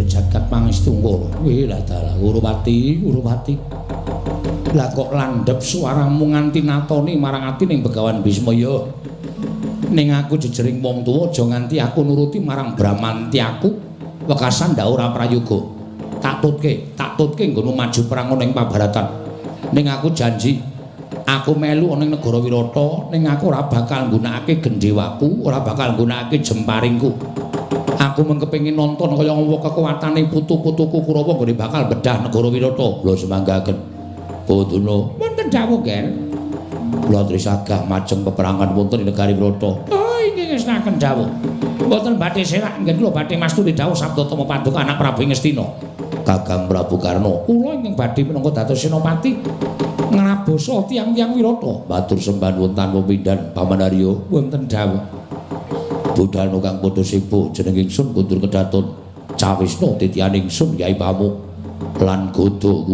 Speaker 1: Jagat Pangestu kuwi lha dalah Kurupati, Kurupati. Lah kok landhep suaramu nganti natoni marang atining Begawan Bisma ya. Ning aku jejering wong tuwa aja nganti aku nuruti marang Bramantyaku wekasan ndak ora prayoga. Tak tutke nggono maju perang ning Pabaratan. Ning aku janji aku melu ana ning negara Wirata, ning aku ora bakal nggunakake gendhewaku, ora bakal nggunakake jemparingku. Aku mengkepengin nonton kaya apa kekuatane putu-putuku Kurawa nggone bakal bedah negara Wirata. Lho semanggaken. Putuna, wonten dawuh, Ger. Kula trisagah majeng peperangan wonten ing negari Wirata. Oh, inggih ngesnaken dawuh. Mboten badhe serak, nggih kula badhe masturi dawuh Sabdatama Paduka anak Prabu Ngastina. Kakang Prabu Karna, kula ingkang badhe minangka dados senopati ngrabosa tiyang-tiyang Wirata. Matur sembah nuwun tanpa pindhan Pamanarya wonten dawuh. Budal kang padha sibuk jeneng ingsun kundur kedaton Cawisna titian ingsun Yai Pamuk lan godho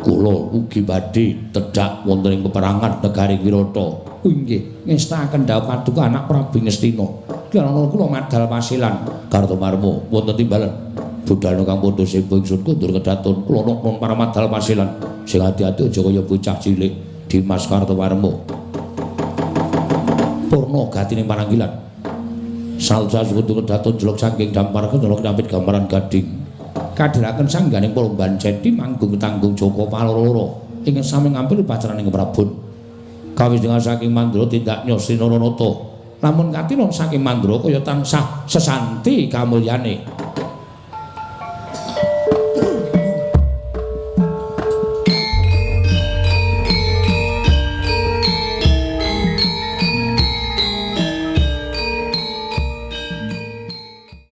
Speaker 1: kula ugi badhe tedhak wonten ing peperangan negari Wirata. Inggih ngestaken dawuh Paduka anak Prabu Ngastina. Karana kula madal pasilan Kartomarma wonten timbalan. Budal kang padha sibuk ingsun kundur kedaton kula nuwun para madal pasilan sing ati-ati aja kaya bocah cilik Dimas Kartomarma. Purna gatining pananggilan. Salsa suku kedaton jelok saking dampar kenolok nyambit gambaran gading kadhiraken sangganing Palomban Jeti manggung tanggung Joko Paloro ingkang sami ngampil pacaraning Prabun kawijengan saking Mandura tindak nyosri Naranata lamun katinun saking Mandura kaya tansah sesanti kamulyane